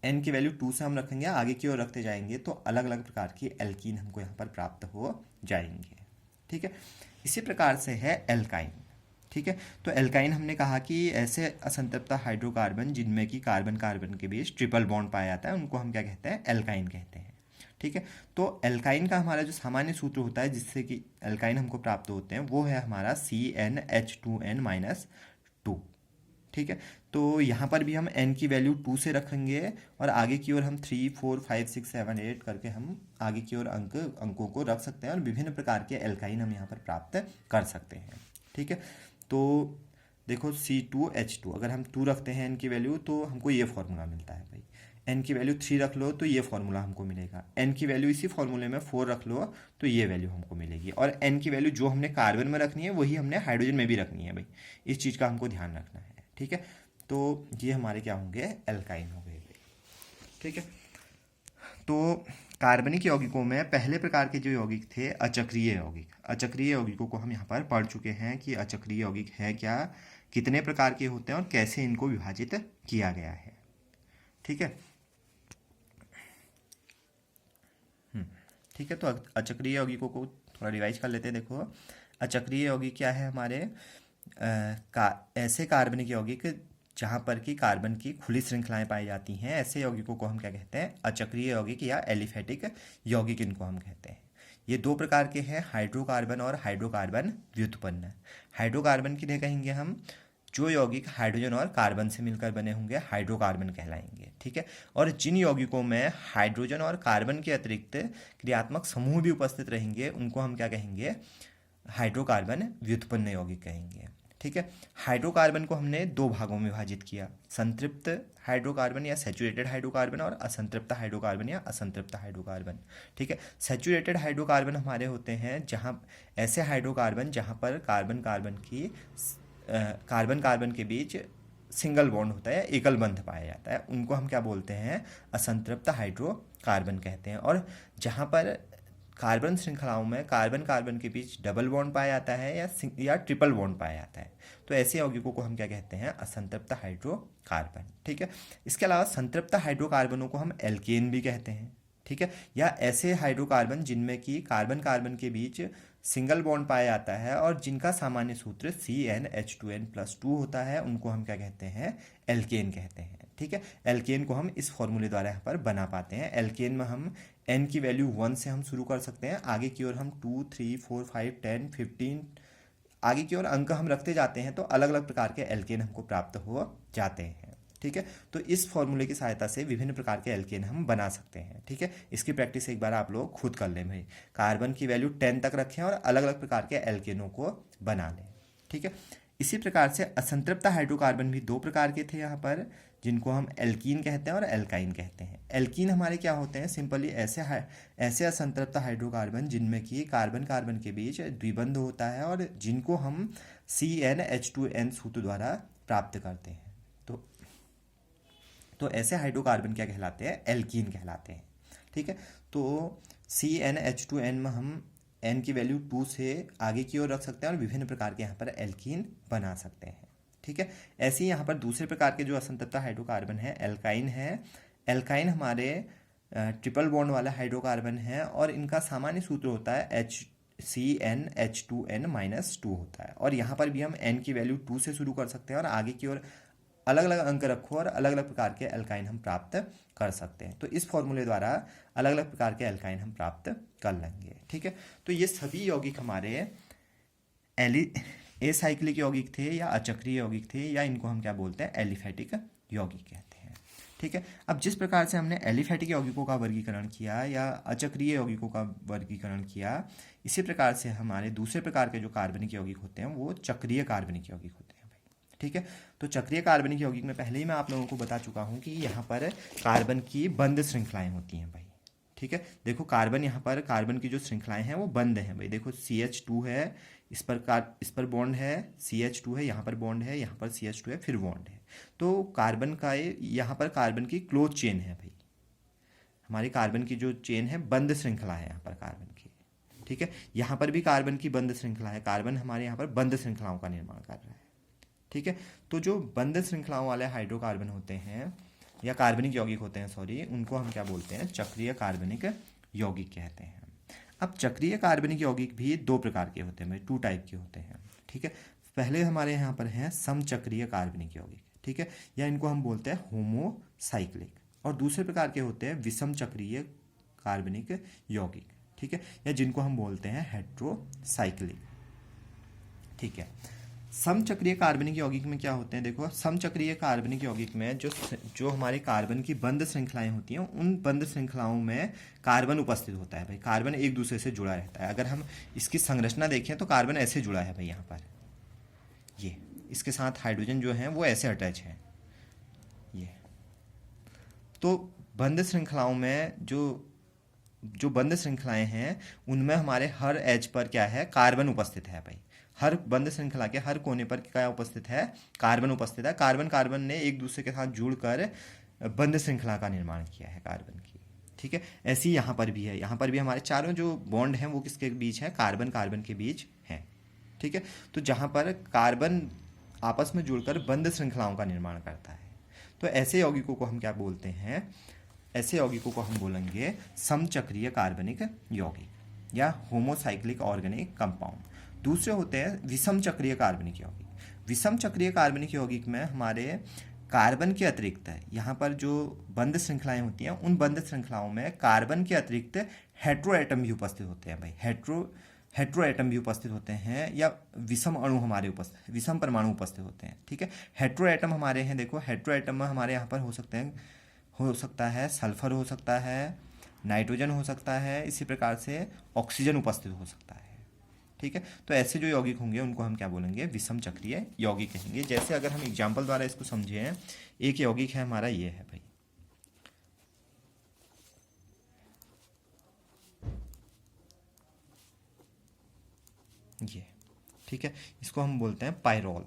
n की वैल्यू 2 से हम रखेंगे, आगे की ओर रखते जाएंगे तो अलग अलग प्रकार की एल्कीन हमको यहाँ पर प्राप्त हो जाएंगे। ठीक है, इसी प्रकार से है एल्काइन। ठीक है, तो एल्काइन हमने कहा कि ऐसे असंतृप्त हाइड्रोकार्बन जिनमें कि कार्बन कार्बन के बीच ट्रिपल बॉन्ड पाया जाता है उनको हम क्या कहते हैं? एल्काइन कहते हैं। ठीक है, तो एल्काइन का हमारा जो सामान्य सूत्र होता है जिससे कि एल्काइन हमको प्राप्त होते हैं वो है हमारा CnH2n-2। ठीक है, तो यहाँ पर भी हम n की वैल्यू 2 से रखेंगे और आगे की ओर हम 3, 4, 5, 6, 7, 8 करके हम आगे की ओर अंकों को रख सकते हैं और विभिन्न प्रकार के एल्काइन हम यहाँ पर प्राप्त कर सकते हैं। ठीक है, तो देखो C2H2 अगर हम 2 रखते हैं n की वैल्यू तो हमको ये फॉर्मूला मिलता है भाई। n की वैल्यू 3 रख लो तो ये फॉर्मूला हमको मिलेगा। n की वैल्यू इसी फॉर्मूले में 4 रख लो तो ये वैल्यू हमको मिलेगी। और n की वैल्यू जो हमने कार्बन में रखनी है वही हमने हाइड्रोजन में भी रखनी है भाई, इस चीज़ का हमको ध्यान रखना है। ठीक है, तो ये हमारे क्या होंगे? एल्काइन हो गए भाई। ठीक है, तो कार्बनिक यौगिकों में पहले प्रकार के जो यौगिक थे अचक्रीय यौगिक। अचक्रीय यौगिकों को हम यहाँ पर पढ़ चुके हैं कि अचक्रीय यौगिक है क्या, कितने प्रकार के होते हैं और कैसे इनको विभाजित किया गया है। ठीक है, ठीक है, तो अचक्रीय यौगिकों को थोड़ा रिवाइज कर लेते हैं। देखो, अचक्रीय यौगिक क्या है हमारे ऐसे कार्बनिक यौगिक जहाँ पर कि कार्बन की खुली श्रृंखलाएं पाई जाती हैं, ऐसे यौगिकों को हम क्या कहते हैं, अचक्रीय यौगिक या एलिफेटिक यौगिक इनको हम कहते हैं। ये दो प्रकार के हैं, हाइड्रोकार्बन और हाइड्रोकार्बन व्युत्पन्न। हाइड्रोकार्बन किन्हें कहेंगे हम, जो यौगिक हाइड्रोजन और कार्बन से मिलकर बने होंगे हाइड्रोकार्बन कहलाएंगे, ठीक है। और जिन यौगिकों में हाइड्रोजन और कार्बन के अतिरिक्त क्रियात्मक समूह भी उपस्थित रहेंगे उनको हम क्या कहेंगे, हाइड्रोकार्बन व्युत्पन्न यौगिक कहेंगे, ठीक है। हाइड्रोकार्बन को हमने दो भागों में विभाजित किया, संतृप्त हाइड्रोकार्बन या सैचुरेटेड हाइड्रोकार्बन और असंतृप्त हाइड्रोकार्बन या असंतृप्त हाइड्रोकार्बन, ठीक है। सैचुरेटेड हाइड्रोकार्बन हमारे होते हैं जहाँ ऐसे हाइड्रोकार्बन जहाँ पर कार्बन कार्बन के बीच सिंगल बॉन्ड होता है या एकल बंध पाया जाता है, उनको हम क्या बोलते हैं, असंतृप्त हाइड्रोकार्बन कहते हैं। और जहाँ पर कार्बन श्रृंखलाओं में कार्बन कार्बन के बीच डबल बॉन्ड पाया जाता है या ट्रिपल बॉन्ड पाया जाता है, तो ऐसे यौगिकों को हम क्या कहते हैं, असंतृप्त हाइड्रोकार्बन, ठीक है। इसके अलावा संतृप्त हाइड्रोकार्बनों को हम एल्केन भी कहते हैं, ठीक है। या ऐसे हाइड्रोकार्बन जिनमें कि कार्बन कार्बन के बीच सिंगल बॉन्ड पाया जाता है और जिनका सामान्य सूत्र CnH2n+2 होता है, उनको हम क्या कहते हैं, एल्केन कहते हैं, ठीक है। एल्केन को हम इस फॉर्मूले द्वारा यहाँ पर बना पाते हैं। एल्केन में हम n की वैल्यू 1 से हम शुरू कर सकते हैं, आगे की ओर हम 2, 3, 4, 5, 10, 15 आगे की ओर अंक हम रखते जाते हैं, तो अलग अलग प्रकार के एल्केन हमको प्राप्त हो जाते हैं, ठीक है। तो इस फॉर्मूले की सहायता से विभिन्न प्रकार के एल्केन हम बना सकते हैं, ठीक है। इसकी प्रैक्टिस एक बार आप लोग खुद कर लें भाई, कार्बन की वैल्यू 10 तक रखें और अलग अलग प्रकार के एल्केनों को बना लें, ठीक है। इसी प्रकार से असंतृप्त हाइड्रोकार्बन भी दो प्रकार के थे यहाँ पर, जिनको हम एल्कीन कहते हैं और एल्काइन कहते हैं। एल्कीन हमारे क्या होते हैं, सिंपली ऐसे असंतृप्त हाइड्रोकार्बन जिनमें कि कार्बन कार्बन के बीच द्विबंध होता है और जिनको हम CnH2n सूत्र द्वारा प्राप्त करते हैं। तो ऐसे हाइड्रोकार्बन क्या कहलाते हैं, एल्कीन कहलाते हैं, ठीक है। तो CnH2n में हम n की वैल्यू 2 से आगे की ओर रख सकते हैं और विभिन्न प्रकार के यहाँ पर एल्कीन बना सकते हैं, ठीक है। ऐसे ही यहाँ पर दूसरे प्रकार के जो असंतृप्त हाइड्रोकार्बन है एल्काइन है। एल्काइन हमारे ट्रिपल बॉन्ड वाला हाइड्रोकार्बन है और इनका सामान्य सूत्र होता है CnH2n-2 होता है। और यहाँ पर भी हम n की वैल्यू 2 से शुरू कर सकते हैं और आगे की ओर अलग अलग अंक रखो और अलग अलग प्रकार के एल्काइन हम प्राप्त कर सकते हैं। तो इस फॉर्मूले द्वारा अलग अलग प्रकार के एल्काइन हम प्राप्त कर लेंगे, ठीक है। तो ये सभी यौगिक हमारे एसाइक्लिक यौगिक थे या अचक्रीय यौगिक थे, या इनको हम क्या बोलते हैं, एलिफेटिक यौगिक कहते हैं, ठीक है। अब जिस प्रकार से हमने एलिफेटिक यौगिकों का वर्गीकरण किया या अचक्रीय यौगिकों का वर्गीकरण किया, इसी प्रकार से हमारे दूसरे प्रकार के जो कार्बनिक यौगिक होते हैं वो चक्रीय कार्बनिक यौगिक होते हैं, ठीक है। तो चक्रीय कार्बनिक यौगिक में पहले ही मैं आप लोगों को बता चुका हूँ कि यहाँ पर कार्बन की बंद श्रृंखलाएं होती हैं भाई, ठीक है। देखो कार्बन यहाँ पर कार्बन की जो श्रृंखलाएं हैं वो बंद हैं भाई। देखो CH2 है, इस पर बॉन्ड है, CH2 है, यहाँ पर बॉन्ड है, यहाँ पर CH2 है, फिर बॉन्ड है। तो कार्बन का यहाँ पर कार्बन की क्लोज चेन है भाई, हमारी कार्बन की जो चेन है बंद श्रृंखला है यहाँ पर कार्बन की, ठीक है। यहाँ पर भी कार्बन की बंद श्रृंखला है, कार्बन हमारे यहाँ पर बंद श्रृंखलाओं का निर्माण कर रहा है, ठीक है। तो जो बंद श्रृंखलाओं वाले हाइड्रोकार्बन होते हैं या कार्बनिक यौगिक होते हैं, सॉरी, उनको हम क्या बोलते हैं, चक्रीय कार्बनिक यौगिक कहते हैं। अब चक्रीय कार्बनिक यौगिक भी दो प्रकार के होते हैं भाई, 2 टाइप के होते हैं, ठीक है। पहले हमारे यहाँ पर हैं समचक्रीय कार्बनिक यौगिक, ठीक है, या इनको हम बोलते हैं होमोसाइक्लिक। और दूसरे प्रकार के होते हैं विषम चक्रीय कार्बनिक यौगिक, ठीक है, या जिनको हम बोलते हैं हेट्रोसाइक्लिक, ठीक है। समचक्रीय कार्बनिक यौगिक में क्या होते हैं, देखो समचक्रीय कार्बनिक यौगिक में जो हमारे कार्बन की बंद श्रृंखलाएं होती हैं, उन बंद श्रृंखलाओं में कार्बन उपस्थित होता है भाई, कार्बन एक दूसरे से जुड़ा रहता है। अगर हम इसकी संरचना देखें तो कार्बन ऐसे जुड़ा है भाई, यहाँ पर ये इसके साथ हाइड्रोजन जो है वो ऐसे अटैच है, ये। तो बंद श्रृंखलाओं में जो बंद श्रृंखलाएं हैं उनमें हमारे हर एज पर क्या है, कार्बन उपस्थित है भाई। हर बंद श्रृंखला के हर कोने पर क्या उपस्थित है, कार्बन उपस्थित है। कार्बन कार्बन ने एक दूसरे के साथ जुड़कर बंद श्रृंखला का निर्माण किया है कार्बन की, ठीक है। ऐसे ही यहाँ पर भी है, यहाँ पर भी हमारे चारों जो बॉन्ड हैं वो किसके बीच हैं, कार्बन कार्बन के बीच हैं, ठीक है। तो जहाँ पर कार्बन आपस में जुड़कर बंद श्रृंखलाओं का निर्माण करता है, तो ऐसे यौगिकों को हम क्या बोलते हैं, ऐसे यौगिकों को हम बोलेंगे समचक्रीय कार्बनिक यौगिक या होमोसाइक्लिक ऑर्गेनिक कंपाउंड। दूसरे होते हैं विषम चक्रीय कार्बनिक यौगिक। विषम चक्रीय कार्बनिक यौगिक में हमारे कार्बन के अतिरिक्त यहाँ पर जो बंध श्रृंखलाएं होती हैं, उन बंध श्रृंखलाओं में कार्बन के अतिरिक्त हेट्रो एटम भी उपस्थित होते हैं भाई। हेट्रो एटम भी उपस्थित होते हैं, या विषम अणु हमारे उपस्थित, विषम परमाणु उपस्थित होते हैं। ठीक है, हेट्रो एटम हमारे हैं, देखो हेट्रो एटम में हमारे यहाँ पर हो सकता है सल्फर, हो सकता है नाइट्रोजन, हो सकता है इसी प्रकार से ऑक्सीजन उपस्थित हो सकता है। ठीक है, तो ऐसे जो यौगिक होंगे उनको हम क्या बोलेंगे, विषम चक्रीय यौगिक कहेंगे। जैसे अगर हम एग्जाम्पल द्वारा इसको समझें, एक यौगिक है हमारा, ये है भाई, ये, ठीक है, इसको हम बोलते हैं पायरोल।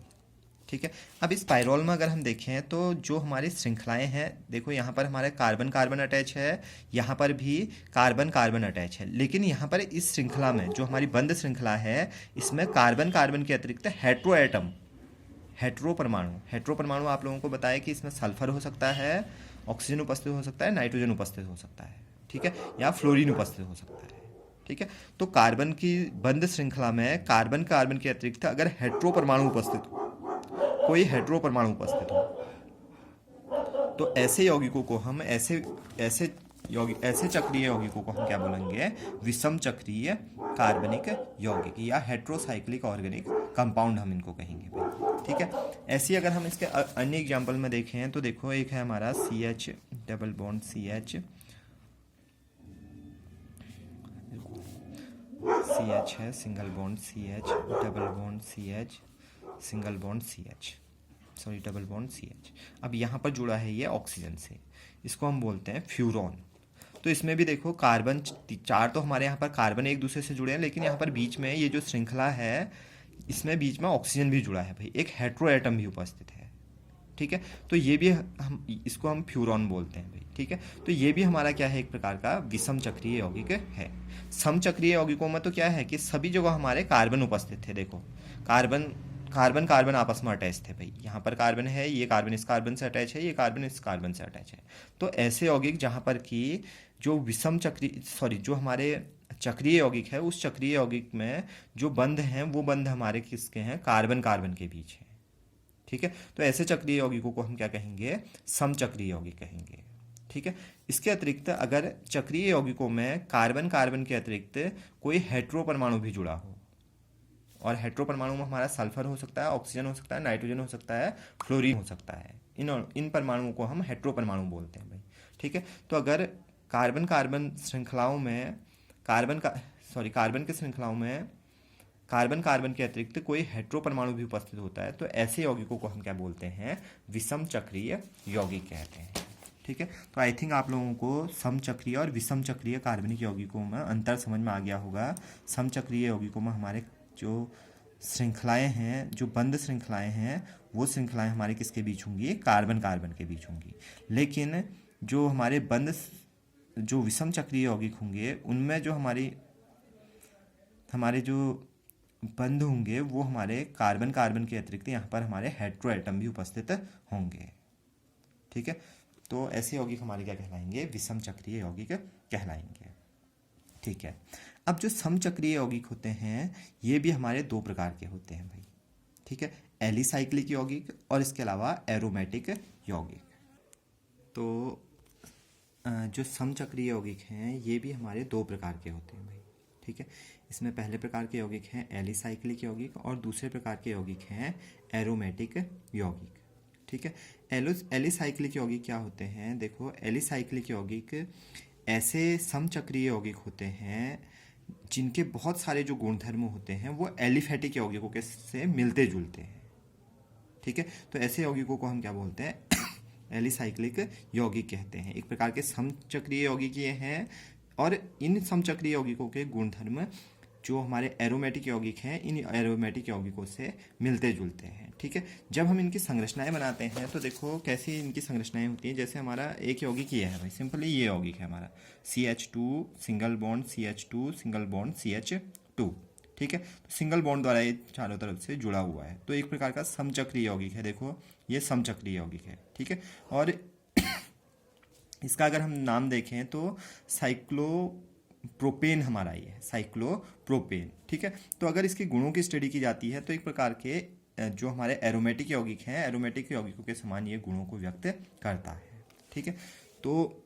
ठीक है, अब इस पायरोल में अगर हम देखें तो जो हमारी श्रृंखलाएं हैं, देखो यहाँ पर हमारे कार्बन कार्बन अटैच है, यहाँ पर भी कार्बन कार्बन अटैच है, लेकिन यहाँ पर इस श्रृंखला में जो हमारी बंद श्रृंखला है, इसमें कार्बन कार्बन के अतिरिक्त हेट्रो एटम, हेट्रो परमाणु आप लोगों को बताया कि इसमें सल्फर हो सकता है, ऑक्सीजन उपस्थित हो सकता है, नाइट्रोजन उपस्थित हो सकता है, ठीक है, या फ्लोरीन उपस्थित हो सकता है। ठीक है, तो कार्बन की बंद श्रृंखला में कार्बन कार्बन के अतिरिक्त अगर हेट्रो परमाणु उपस्थित हो, कोई हेट्रो परमाणु उपस्थित हो, तो ऐसे यौगिकों को हम ऐसे चक्रीय यौगिकों को हम क्या बोलेंगे, विषम चक्रीय कार्बनिक यौगिक या हेट्रोसाइक्लिक ऑर्गेनिक कंपाउंड हम इनको कहेंगे भाई। ठीक है, ऐसी अगर हम इसके अन्य एग्जांपल में देखें तो देखो, एक है हमारा CH double bond CH, CH है single bond CH, double bond CH, single bond CH, sorry double bond CH। अब यहाँ पर जुड़ा है ये ऑक्सीजन से, इसको हम बोलते हैं फ्यूरॉन। तो इसमें भी देखो कार्बन चार, तो हमारे यहाँ पर कार्बन एक दूसरे से जुड़े हैं, लेकिन यहाँ पर बीच में ये जो श्रृंखला है, इसमें बीच में ऑक्सीजन भी जुड़ा है भाई, एक हेट्रो एटम भी उपस्थित है। ठीक है, तो ये भी हम इसको हम फ्यूरॉन बोलते हैं भाई। ठीक है, तो ये भी हमारा क्या है, एक प्रकार का विषम चक्रीय यौगिक है। सम चक्रीय यौगिकों में तो क्या है कि सभी जगह हमारे कार्बन उपस्थित थे। देखो कार्बन कार्बन कार्बन आपस में अटैच थे भाई, यहाँ पर कार्बन है, ये कार्बन इस कार्बन से अटैच है, ये कार्बन इस कार्बन से अटैच है। तो ऐसे यौगिक जहाँ पर कि जो विषम चक्रीय जो हमारे चक्रीय यौगिक है, उस चक्रीय यौगिक में जो बंध हैं वो बंध हमारे किसके हैं, कार्बन कार्बन के बीच है। ठीक है, तो ऐसे चक्रीय यौगिकों को हम क्या कहेंगे, समचक्रीय यौगिक कहेंगे। ठीक है, इसके अतिरिक्त अगर चक्रीय यौगिकों में कार्बन कार्बन के अतिरिक्त कोई हेट्रो परमाणु भी जुड़ा हो, और हेट्रो परमाणु में हमारा सल्फर हो सकता है, ऑक्सीजन हो सकता है, नाइट्रोजन हो सकता है, फ्लोरीन हो सकता है, इन परमाणुओं को हम हेट्रो परमाणु बोलते हैं भाई। ठीक है, तो अगर कार्बन कार्बन श्रृंखलाओं में कार्बन की श्रृंखलाओं में कार्बन कार्बन के अतिरिक्त कोई हेट्रो परमाणु भी उपस्थित होता है, तो ऐसे यौगिकों को हम क्या बोलते हैं, विषम चक्रीय यौगिक कहते हैं। ठीक है, तो आई थिंक आप लोगों को समचक्रीय और विषम चक्रीय कार्बनिक यौगिकों में अंतर समझ में आ गया होगा। समचक्रीय यौगिकों में हमारे जो श्रृंखलाएं हैं, जो बंद श्रृंखलाएं हैं, वो श्रृंखलाएं हमारे किसके बीच होंगी, कार्बन कार्बन के बीच होंगी। लेकिन जो हमारे जो विषम चक्रीय यौगिक होंगे, उनमें जो हमारे जो बंध होंगे वो हमारे कार्बन कार्बन के अतिरिक्त यहाँ पर हमारे हेट्रो एटम भी उपस्थित होंगे। ठीक है, तो ऐसे यौगिक हमारे क्या कहलाएंगे, विषम चक्रीय यौगिक कहलाएंगे। ठीक है, अब जो समचक्रीय यौगिक होते हैं, ये भी हमारे दो प्रकार के होते हैं भाई। ठीक है, एलिसाइक्लिक यौगिक और इसके अलावा एरोमेटिक यौगिक। तो जो समचक्रीय यौगिक हैं, ये भी हमारे दो प्रकार के होते हैं भाई। ठीक है, इसमें पहले प्रकार के यौगिक हैं एलिसाइक्लिक यौगिक, और दूसरे प्रकार के यौगिक हैं एरोमेटिक यौगिक। ठीक है, एलिसाइक्लिक यौगिक क्या होते हैं, देखो एलिसाइक्लिक यौगिक ऐसे समचक्रीय यौगिक होते हैं जिनके बहुत सारे जो गुणधर्म होते हैं वो एलिफेटिक यौगिकों के से मिलते जुलते हैं। ठीक है, तो ऐसे यौगिकों को हम क्या बोलते हैं, एलिसाइक्लिक यौगिक कहते हैं। एक प्रकार के समचक्रीय यौगिक ये हैं, और इन समचक्रीय यौगिकों के गुणधर्म जो हमारे एरोमेटिक यौगिक हैं, इन एरोमेटिक यौगिकों से मिलते जुलते हैं। ठीक है, जब हम इनकी संरचनाएं बनाते हैं तो देखो कैसी इनकी संरचनाएं होती हैं। जैसे हमारा एक यौगिक ये है भाई, सिंपली ये यौगिक है हमारा CH2 single bond CH2 single bond CH2। ठीक है, तो सिंगल बॉन्ड द्वारा ये चारों तरफ से जुड़ा हुआ है, तो एक प्रकार का समचक्रीय यौगिक है। देखो ये समचक्रीय यौगिक है। ठीक है, और इसका अगर हम नाम देखें तो प्रोपेन हमारा ये है, साइक्लोप्रोपेन। ठीक है, तो अगर इसके गुणों की स्टडी की जाती है तो एक प्रकार के जो हमारे एरोमेटिक यौगिक हैं, एरोमेटिक यौगिकों के समान ये गुणों को व्यक्त करता है। ठीक है, तो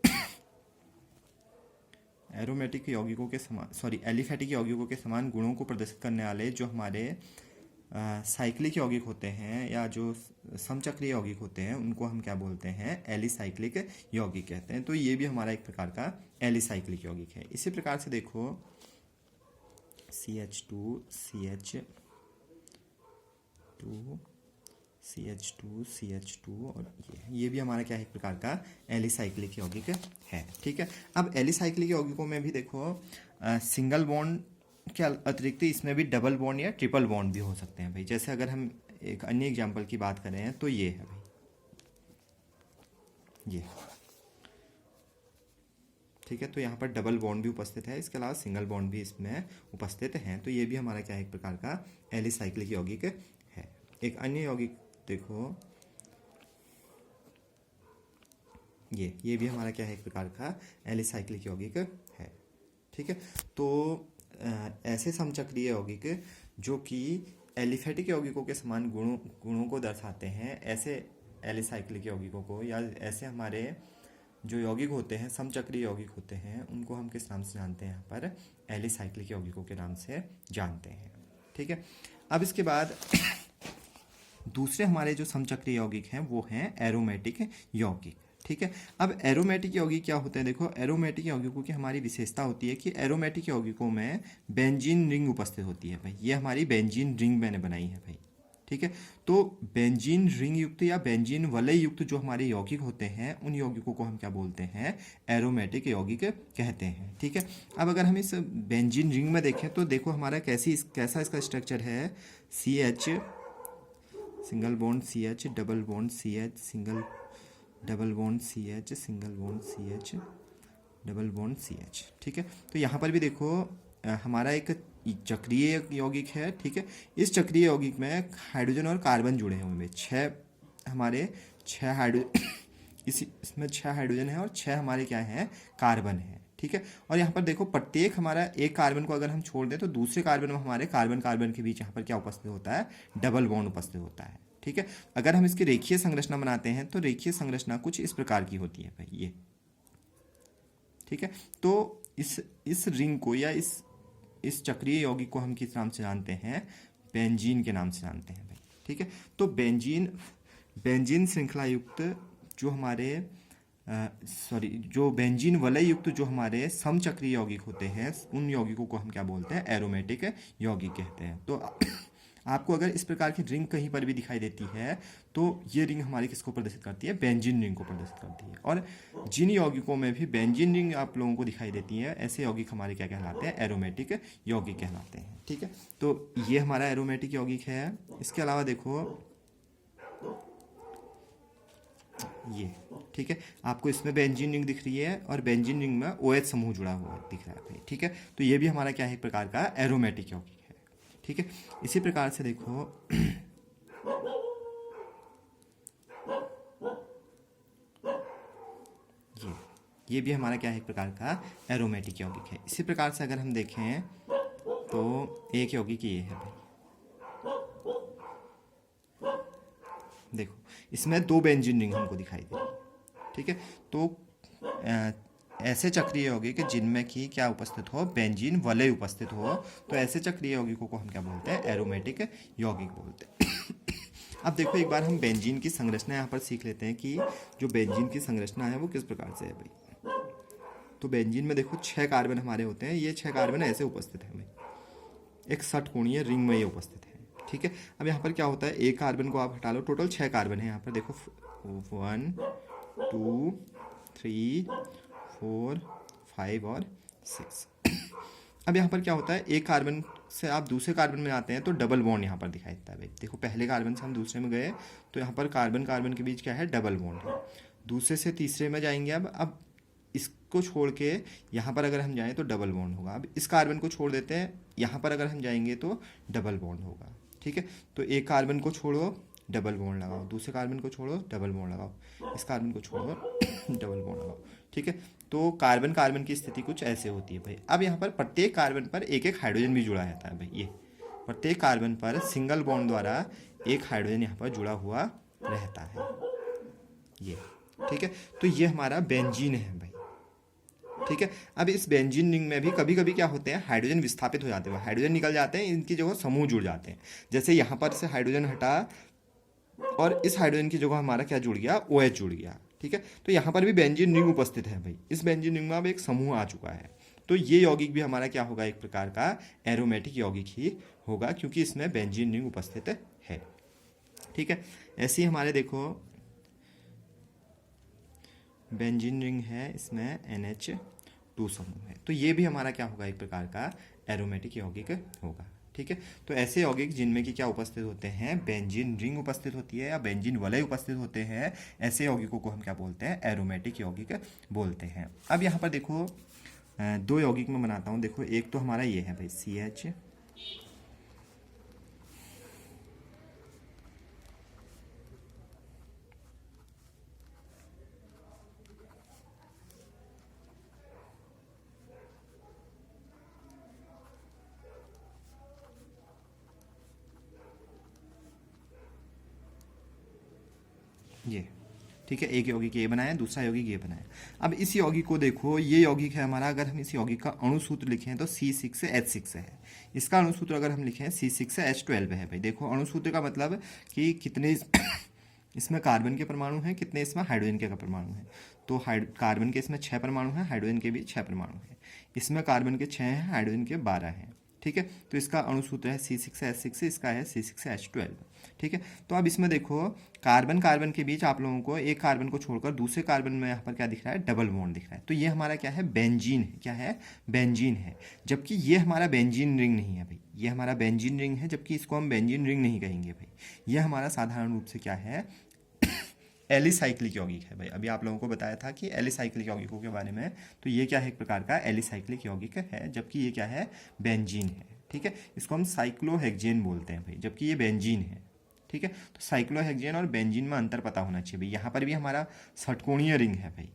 एरोमेटिक यौगिकों के समान, सॉरी, एलिफेटिक यौगिकों के समान गुणों को प्रदर्शित करने वाले जो हमारे साइक्लिक यौगिक होते हैं या जो समचक्रीय यौगिक होते हैं उनको हम क्या बोलते हैं, एलिसाइक्लिक यौगिक कहते हैं। तो ये भी हमारा एक प्रकार का एलिसाइक्लिक यौगिक है। इसी प्रकार से देखो CH2 CH2 और ये भी हमारा क्या है, एक प्रकार का एलिसाइक्लिक यौगिक है। ठीक है, अब एलिसाइक्लिक यौगिकों में भी देखो सिंगल बॉन्ड के अतिरिक्त इसमें भी डबल बॉन्ड या ट्रिपल बॉन्ड भी हो सकते हैं भाई। जैसे अगर हम एक अन्य एग्जांपल की बात करें तो ये है भाई, ये। ठीक है, तो यहाँ पर डबल बॉन्ड भी उपस्थित है, इसके अलावा सिंगल बॉन्ड भी इसमें उपस्थित हैं। तो ये भी हमारा क्या है, एक प्रकार का एलिसाइक्लिक यौगिक है। एक अन्य यौगिक देखो, ये भी हमारा क्या है, एक प्रकार का एलिसाइक्लिक यौगिक है। ठीक है, तो ऐसे समचक्रीय यौगिक जो कि एलिफेटिक यौगिकों के समान गुणों को दर्शाते हैं, ऐसे एलिसाइक्लिक यौगिकों को, या ऐसे हमारे जो यौगिक होते हैं, समचक्रीय यौगिक होते हैं, उनको हम किस नाम से जानते हैं, यहाँ पर एलिसाइक्लिक यौगिकों के नाम से जानते हैं। ठीक है, अब इसके बाद दूसरे हमारे जो समचक्रीय यौगिक हैं वो हैं एरोमेटिक यौगिक। ठीक है, अब एरोमेटिक यौगिक क्या होते हैं, देखो एरोमेटिक यौगिकों की हमारी विशेषता होती है कि एरोमेटिक यौगिकों में बेंजीन रिंग उपस्थित होती है भाई। ये हमारी बेंजीन रिंग मैंने बनाई है भाई। ठीक है, तो बेंजीन रिंग युक्त या बेंजीन वलय युक्त जो हमारे यौगिक होते हैं उन यौगिकों को हम क्या बोलते हैं, एरोमेटिक यौगिक कहते हैं। ठीक है, अब अगर हम इस बेंजीन रिंग में देखें तो देखो हमारा कैसा इसका स्ट्रक्चर है, CH single bond CH, double bond CH, single double bond CH, single bond CH, double bond CH। ठीक है, तो यहाँ पर भी देखो हमारा एक चक्रीय यौगिक है। ठीक है, इस चक्रीय यौगिक में हाइड्रोजन और कार्बन जुड़े हुए हैं, छः हाइड्रोजन इसमें 6 हाइड्रोजन है और 6 हमारे क्या हैं, कार्बन है। ठीक है, और यहाँ पर देखो प्रत्येक हमारा एक कार्बन को अगर हम छोड़ दें तो दूसरे कार्बन में हमारे कार्बन कार्बन के बीच यहाँ पर क्या उपस्थित होता है, डबल बॉन्ड उपस्थित होता है। ठीक है, अगर हम इसकी रेखीय संरचना बनाते हैं तो रेखीय संरचना कुछ इस प्रकार की होती है भाई, ये। ठीक है, तो इस रिंग को या इस चक्रीय यौगिक को हम किस नाम से जानते हैं, बेंजीन के नाम से जानते हैं भाई। ठीक है, तो बेंजीन श्रृंखला युक्त जो हमारे जो बेंजीन वलय युक्त जो हमारे समचक्रीय यौगिक होते हैं उन यौगिकों को हम क्या बोलते हैं, एरोमेटिक यौगिक कहते हैं। तो आपको अगर इस प्रकार की रिंग कहीं पर भी दिखाई देती है तो ये रिंग हमारी किसको प्रदर्शित करती है, बेंजीन रिंग को प्रदर्शित करती है। और जिन यौगिकों में भी बेंजीन रिंग आप लोगों को दिखाई देती है, ऐसे यौगिक हमारे क्या कहलाते हैं, एरोमेटिक यौगिक कहलाते हैं। ठीक है, तो ये हमारा एरोमेटिक यौगिक है। इसके अलावा देखो ये, ठीक है, आपको इसमें बेंजीन रिंग दिख रही है और बेंजीन रिंग में OH समूह जुड़ा हुआ दिख रहा है भाई। ठीक है, तो ये भी हमारा क्या है, एक प्रकार का एरोमेटिक यौगिक है। ठीक है, इसी प्रकार से देखो ये भी हमारा क्या है, एक प्रकार का एरोमेटिक यौगिक है। इसी प्रकार से अगर हम देखें तो एक यौगिक ये है भाई, देखो इसमें 2 बेंजीन रिंग हमको दिखाई दे रही है। ठीक है, तो ऐसे चक्रीय यौगिक जिनमें कि क्या उपस्थित हो, बेंजीन वलय उपस्थित हो, तो ऐसे चक्रीय यौगिकों को हम क्या बोलते हैं, एरोमेटिक यौगिक बोलते हैं। अब देखो एक बार हम बेंजीन की संरचना यहाँ पर सीख लेते हैं कि जो बेंजीन की संरचना है वो किस प्रकार से है भाई। तो बेंजीन में देखो 6 कार्बन हमारे होते हैं, ये 6 कार्बन ऐसे उपस्थित है भाई, एक षटकोणीय रिंग में ये उपस्थित है। ठीक है, अब यहाँ पर क्या होता है, एक कार्बन को आप हटा लो, टोटल 6 कार्बन है यहाँ पर, देखो 1 2 3 4 5 और 6। अब यहाँ पर क्या होता है, एक कार्बन से आप दूसरे कार्बन में आते हैं तो डबल बॉन्ड यहाँ पर दिखाई देता है भाई। देखो पहले कार्बन से हम दूसरे में गए तो यहाँ पर कार्बन कार्बन के बीच क्या है, डबल बॉन्ड है। दूसरे से तीसरे में जाएंगे, अब इसको छोड़ के यहाँ पर अगर हम जाएं तो डबल बॉन्ड होगा। अब इस कार्बन को छोड़ देते हैं, यहाँ पर अगर हम जाएंगे तो डबल बॉन्ड होगा। ठीक है, तो एक कार्बन को छोड़ो, डबल बॉन्ड लगाओ, दूसरे कार्बन को छोड़ो, डबल बॉन्ड लगाओ, इस कार्बन को छोड़ो, डबल बॉन्ड लगाओ। ठीक है, तो कार्बन कार्बन की स्थिति कुछ ऐसे होती है भाई। अब यहाँ पर प्रत्येक कार्बन पर एक एक हाइड्रोजन भी जुड़ा रहता है भाई। ये प्रत्येक कार्बन पर सिंगल बॉन्ड द्वारा एक हाइड्रोजन यहाँ पर जुड़ा हुआ रहता है। ये ठीक है, तो ये हमारा बेंजीन है भाई। ठीक है, अब इस बेंजीन रिंग में भी कभी कभी क्या होते हैं, हाइड्रोजन विस्थापित हो जाते हैं, हाइड्रोजन निकल जाते हैं, इनकी जगह समूह जुड़ जाते हैं। जैसे यहाँ पर से हाइड्रोजन हटा और इस हाइड्रोजन की जगह हमारा क्या जुड़ गया, OH जुड़ गया। ठीक है, तो यहाँ पर भी बेंजीन रिंग उपस्थित है भाई। इस बेंजीन रिंग में अब एक समूह आ चुका है। तो ये यौगिक भी हमारा क्या होगा, एक प्रकार का एरोमेटिक यौगिक ही होगा, क्योंकि इसमें बेंजीन रिंग उपस्थित है। ठीक है, ऐसे ही हमारे देखो बेंजीन रिंग है, इसमें NH2 समूह है, तो ये भी हमारा क्या होगा, एक प्रकार का एरोमेटिक यौगिक होगा। ठीक है, तो ऐसे यौगिक जिनमें कि क्या उपस्थित होते हैं, बेंजीन रिंग उपस्थित होती है या बेंजीन वलय उपस्थित होते हैं, ऐसे यौगिकों को हम क्या बोलते हैं, एरोमेटिक यौगिक बोलते हैं। अब यहाँ पर देखो दो यौगिक मैं बनाता हूँ। देखो एक तो हमारा ये है भाई CH, ये ठीक है, एक यौगिक ये बनाया, दूसरा यौगिक ये बनाया। अब इस यौगिक को देखो, ये यौगिक है हमारा, अगर हम इस यौगिक का अणु सूत्र लिखें तो C6H6 है। इसका अणु सूत्र अगर हम लिखें C6H12 है भाई। देखो अणु सूत्र का मतलब कि कितने इसमें कार्बन के परमाणु हैं, कितने इसमें हाइड्रोजन के परमाणु हैं। तो कार्बन के इसमें 6 परमाणु हैं, हाइड्रोजन के भी 6 परमाणु हैं। इसमें कार्बन के 6 हैं, हाइड्रोजन के 12 हैं। ठीक है, तो इसका अणु सूत्र है C6H6, इसका है C6H12। ठीक है, तो अब इसमें देखो कार्बन कार्बन के बीच आप लोगों को एक कार्बन को छोड़कर दूसरे कार्बन में यहाँ पर क्या दिख रहा है, डबल बॉन्ड दिख रहा है। तो ये हमारा क्या है, बेंजीन है। क्या है, बेंजीन है। जबकि ये हमारा बेंजीन रिंग नहीं है भाई, ये हमारा बेंजीन रिंग है, जबकि इसको हम बेंजीन रिंग नहीं कहेंगे भाई। ये हमारा साधारण रूप से क्या है, एलिसाइक्लिक यौगिक है भाई। अभी आप लोगों को बताया था कि एलिसाइक्लिक यौगिकों के बारे में, तो ये क्या है, एक प्रकार का एलिसाइक्लिक यौगिक है, जबकि ये क्या है, बेंजीन है। ठीक है, इसको हम साइक्लोहेक्सेन बोलते हैं भाई, जबकि ये बेंजीन है। ठीक है, तो साइक्लोहेक्सेन और बेंजीन में अंतर पता होना चाहिए भाई। यहाँ पर भी हमारा षटकोणीय रिंग है भाई।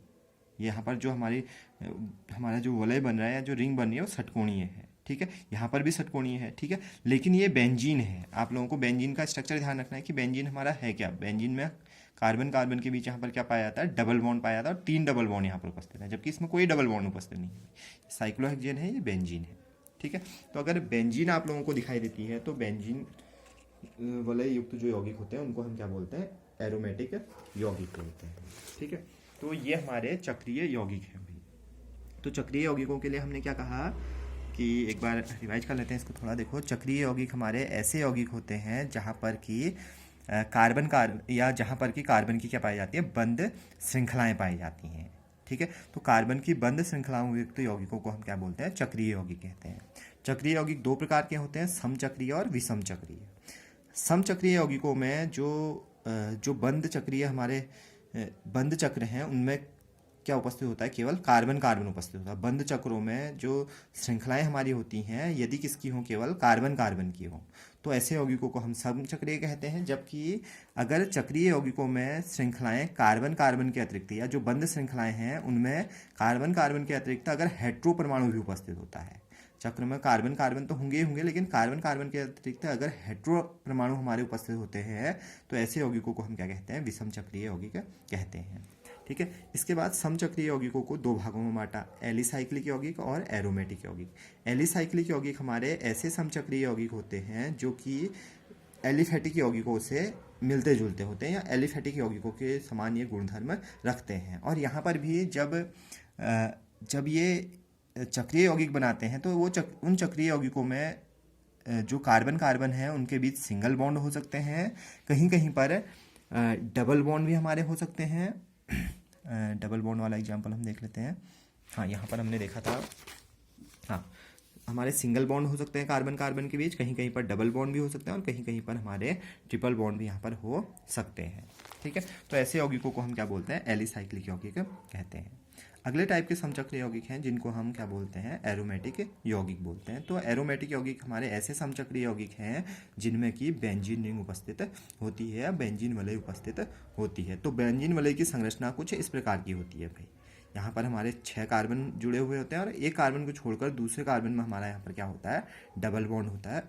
यहाँ पर जो हमारा जो वलय बन रहा है या जो रिंग बन रही है वो षटकोणीय है। ठीक है, यहाँ पर भी षटकोणीय है। ठीक है, लेकिन ये बेंजीन है। आप लोगों को बेंजीन का स्ट्रक्चर ध्यान रखना है कि बेंजीन हमारा है क्या। बेंजीन में कार्बन कार्बन के बीच यहाँ पर क्या पाया जाता है, डबल बॉन्ड पाया जाता है, और 3 डबल बॉन्ड यहाँ पर उपस्थित है, जबकि इसमें कोई डबल बॉन्ड उपस्थित नहीं है। साइक्लोहेक्सेन है, ये बेंजीन है। ठीक है, तो अगर बेंजीन आप लोगों को दिखाई देती है तो बेंजीन वलय युक्त जो यौगिक होते हैं उनको हम क्या बोलते हैं, एरोमेटिक यौगिक बोलते हैं। ठीक है, तो ये हमारे चक्रीय यौगिक हैं भाई। तो चक्रीय यौगिकों के लिए हमने क्या कहा कि एक बार रिवाइज कर लेते हैं इसको थोड़ा। देखो चक्रीय यौगिक हमारे ऐसे यौगिक होते हैं जहाँ पर कि या जहाँ पर कि कार्बन की क्या पाई जाती है, बंद श्रृंखलाएं पाई जाती हैं। ठीक है, तो कार्बन की बंद श्रृंखलाओं युक्त यौगिकों को हम क्या बोलते हैं, चक्रीय यौगिक कहते हैं। चक्रीय यौगिक दो प्रकार के होते हैं, समचक्रीय और विषम चक्रीय। समचक्रीय यौगिकों में जो बंद चक्रीय हमारे बंद चक्र हैं उनमें क्या उपस्थित होता है, केवल कार्बन कार्बन उपस्थित होता है। बंद चक्रों में जो श्रृंखलाएं हमारी होती हैं यदि किसकी हों, केवल कार्बन कार्बन की हों, तो ऐसे यौगिकों को हम समचक्रीय कहते हैं। जबकि अगर चक्रीय यौगिकों में श्रृंखलाएं कार्बन कार्बन के अतिरिक्त या जो बंद श्रृंखलाएं हैं उनमें कार्बन कार्बन के अतिरिक्त अगर हेट्रो परमाणु भी उपस्थित होता है, चक्र में कार्बन कार्बन तो होंगे ही होंगे, लेकिन कार्बन कार्बन के अतिरिक्त अगर हेट्रो परमाणु हमारे उपस्थित होते हैं तो ऐसे यौगिकों को हम क्या कहते हैं, विषम चक्रीय यौगिक कहते हैं। ठीक है, इसके बाद समचक्रीय यौगिकों को दो भागों में बांटा, एलिसाइक्लिक यौगिक और एरोमेटिक यौगिक। एलिसाइक्लिक यौगिक हमारे ऐसे समचक्रीय यौगिक होते हैं जो कि एलिफेटिक यौगिकों से मिलते जुलते होते हैं या एलिफेटिक यौगिकों के समान ये गुणधर्म रखते हैं। और यहाँ पर भी जब ये चक्रीय यौगिक बनाते हैं तो वो उन चक्रीय यौगिकों में जो कार्बन कार्बन है उनके बीच सिंगल बॉन्ड हो सकते हैं, कहीं कहीं पर डबल बॉन्ड भी हमारे हो सकते हैं। डबल बॉन्ड वाला एग्जांपल हम देख लेते हैं। हाँ, यहाँ पर हमने देखा था, हाँ हमारे सिंगल बॉन्ड हो सकते हैं कार्बन कार्बन के बीच, कहीं कहीं पर डबल बॉन्ड भी हो सकते हैं और कहीं कहीं पर हमारे ट्रिपल बॉन्ड भी यहाँ पर हो सकते हैं। ठीक है, तो ऐसे यौगिकों को हम क्या बोलते हैं, एलिसाइक्लिक यौगिक कहते हैं। अगले टाइप के समचक्रीय यौगिक हैं जिनको हम क्या बोलते हैं, एरोमेटिक यौगिक बोलते हैं। तो एरोमेटिक यौगिक हमारे ऐसे समचक्रीय यौगिक हैं जिनमें कि बेंजीन रिंग उपस्थित होती है या बेंजीन वलय उपस्थित होती है। तो बेंजीन वलय की संरचना कुछ इस प्रकार की होती है भाई। यहाँ पर हमारे 6 कार्बन जुड़े हुए होते हैं और एक कार्बन को छोड़कर दूसरे कार्बन में हमारा यहाँ पर क्या होता है, डबल बॉन्ड होता है।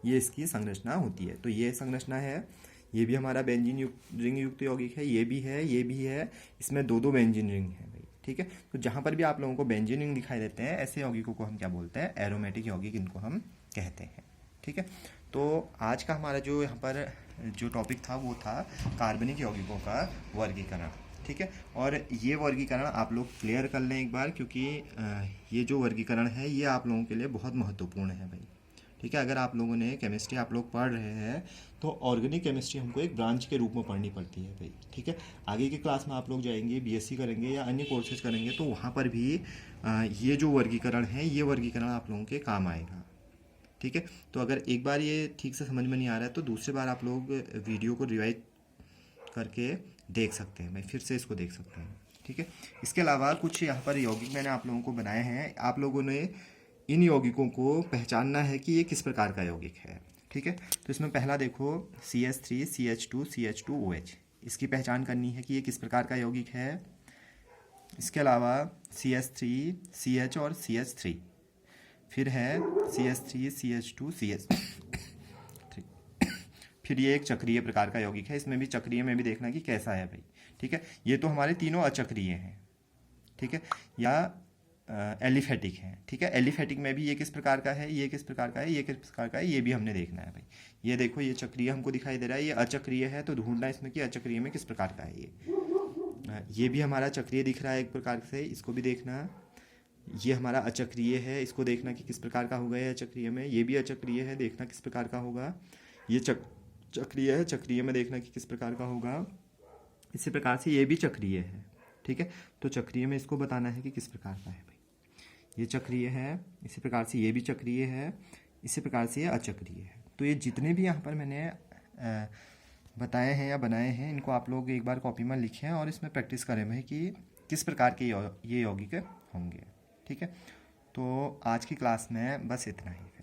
ये इसकी संरचना होती है। तो ये संरचना है, ये भी हमारा बेंजीन रिंग युक्त यौगिक है, ये भी है, ये भी है, इसमें दो दो बेंजीन रिंग है भाई, ठीक है। तो जहाँ पर भी आप लोगों को बेंजीन रिंग दिखाई देते हैं, ऐसे यौगिकों को हम क्या बोलते हैं, एरोमेटिक यौगिक इनको हम कहते हैं, ठीक है। तो आज का हमारा जो यहाँ पर जो टॉपिक था वो था कार्बनिक यौगिकों का वर्गीकरण, ठीक है। और ये वर्गीकरण आप लोग क्लियर कर लें एक बार, क्योंकि ये जो वर्गीकरण है ये आप लोगों के लिए बहुत महत्वपूर्ण है भाई, ठीक है। अगर आप लोगों ने केमिस्ट्री आप लोग पढ़ रहे हैं तो ऑर्गेनिक केमिस्ट्री हमको एक ब्रांच के रूप में पढ़नी पड़ती है भाई, ठीक है। आगे की क्लास में आप लोग जाएंगे, बीएससी करेंगे या अन्य कोर्सेज करेंगे, तो वहाँ पर भी ये जो वर्गीकरण है ये वर्गीकरण आप लोगों के काम आएगा, ठीक है। तो अगर एक बार ये ठीक से समझ में नहीं आ रहा है तो दूसरी बार आप लोग वीडियो को रिवाइज करके देख सकते हैं भाई, फिर से इसको देख सकते हैं, ठीक है। इसके अलावा कुछ यहाँ पर यौगिक मैंने आप लोगों को बनाए हैं, आप लोगों ने इन यौगिकों को पहचानना है कि ये किस प्रकार का यौगिक है, ठीक है। तो इसमें पहला देखो CH3 CH2 CH2OH, इसकी पहचान करनी है कि ये किस प्रकार का यौगिक है। इसके अलावा CH3 CH और CH3, फिर है CH3 CH2 CH3, फिर ये एक चक्रीय प्रकार का यौगिक है, इसमें भी चक्रीय में भी देखना कि कैसा है भाई, ठीक है। ये तो हमारे तीनों अचक्रीय हैं, ठीक है, या एलिफेटिक है, ठीक है। एलिफेटिक में भी ये किस प्रकार का है, ये किस प्रकार का है, ये किस प्रकार का है, ये भी हमने देखना है भाई। ये देखो ये चक्रीय हमको दिखाई दे रहा है, ये अचक्रीय है, तो ढूंढना इसमें कि अचक्रीय में किस प्रकार का है ये भी हमारा चक्रीय दिख रहा है एक प्रकार से, इसको भी देखना। ये हमारा अचक्रीय है, इसको देखना कि किस प्रकार का होगा ये अचक्रीय में। ये भी अचक्रीय है, देखना किस प्रकार का होगा। ये चक्रीय है, चक्रीय में देखना कि किस प्रकार का होगा। इसी प्रकार से ये भी चक्रीय है, ठीक है। तो चक्रीय में इसको बताना है कि किस प्रकार का है भाई। ये चक्रीय है, इसी प्रकार से ये भी चक्रीय है, इसी प्रकार से ये अचक्रीय है। तो ये जितने भी यहाँ पर मैंने बताए हैं या बनाए हैं, इनको आप लोग एक बार कॉपी में लिखें और इसमें प्रैक्टिस करें भाई कि किस प्रकार के ये यौगिक होंगे, ठीक है। तो आज की क्लास में बस इतना ही है।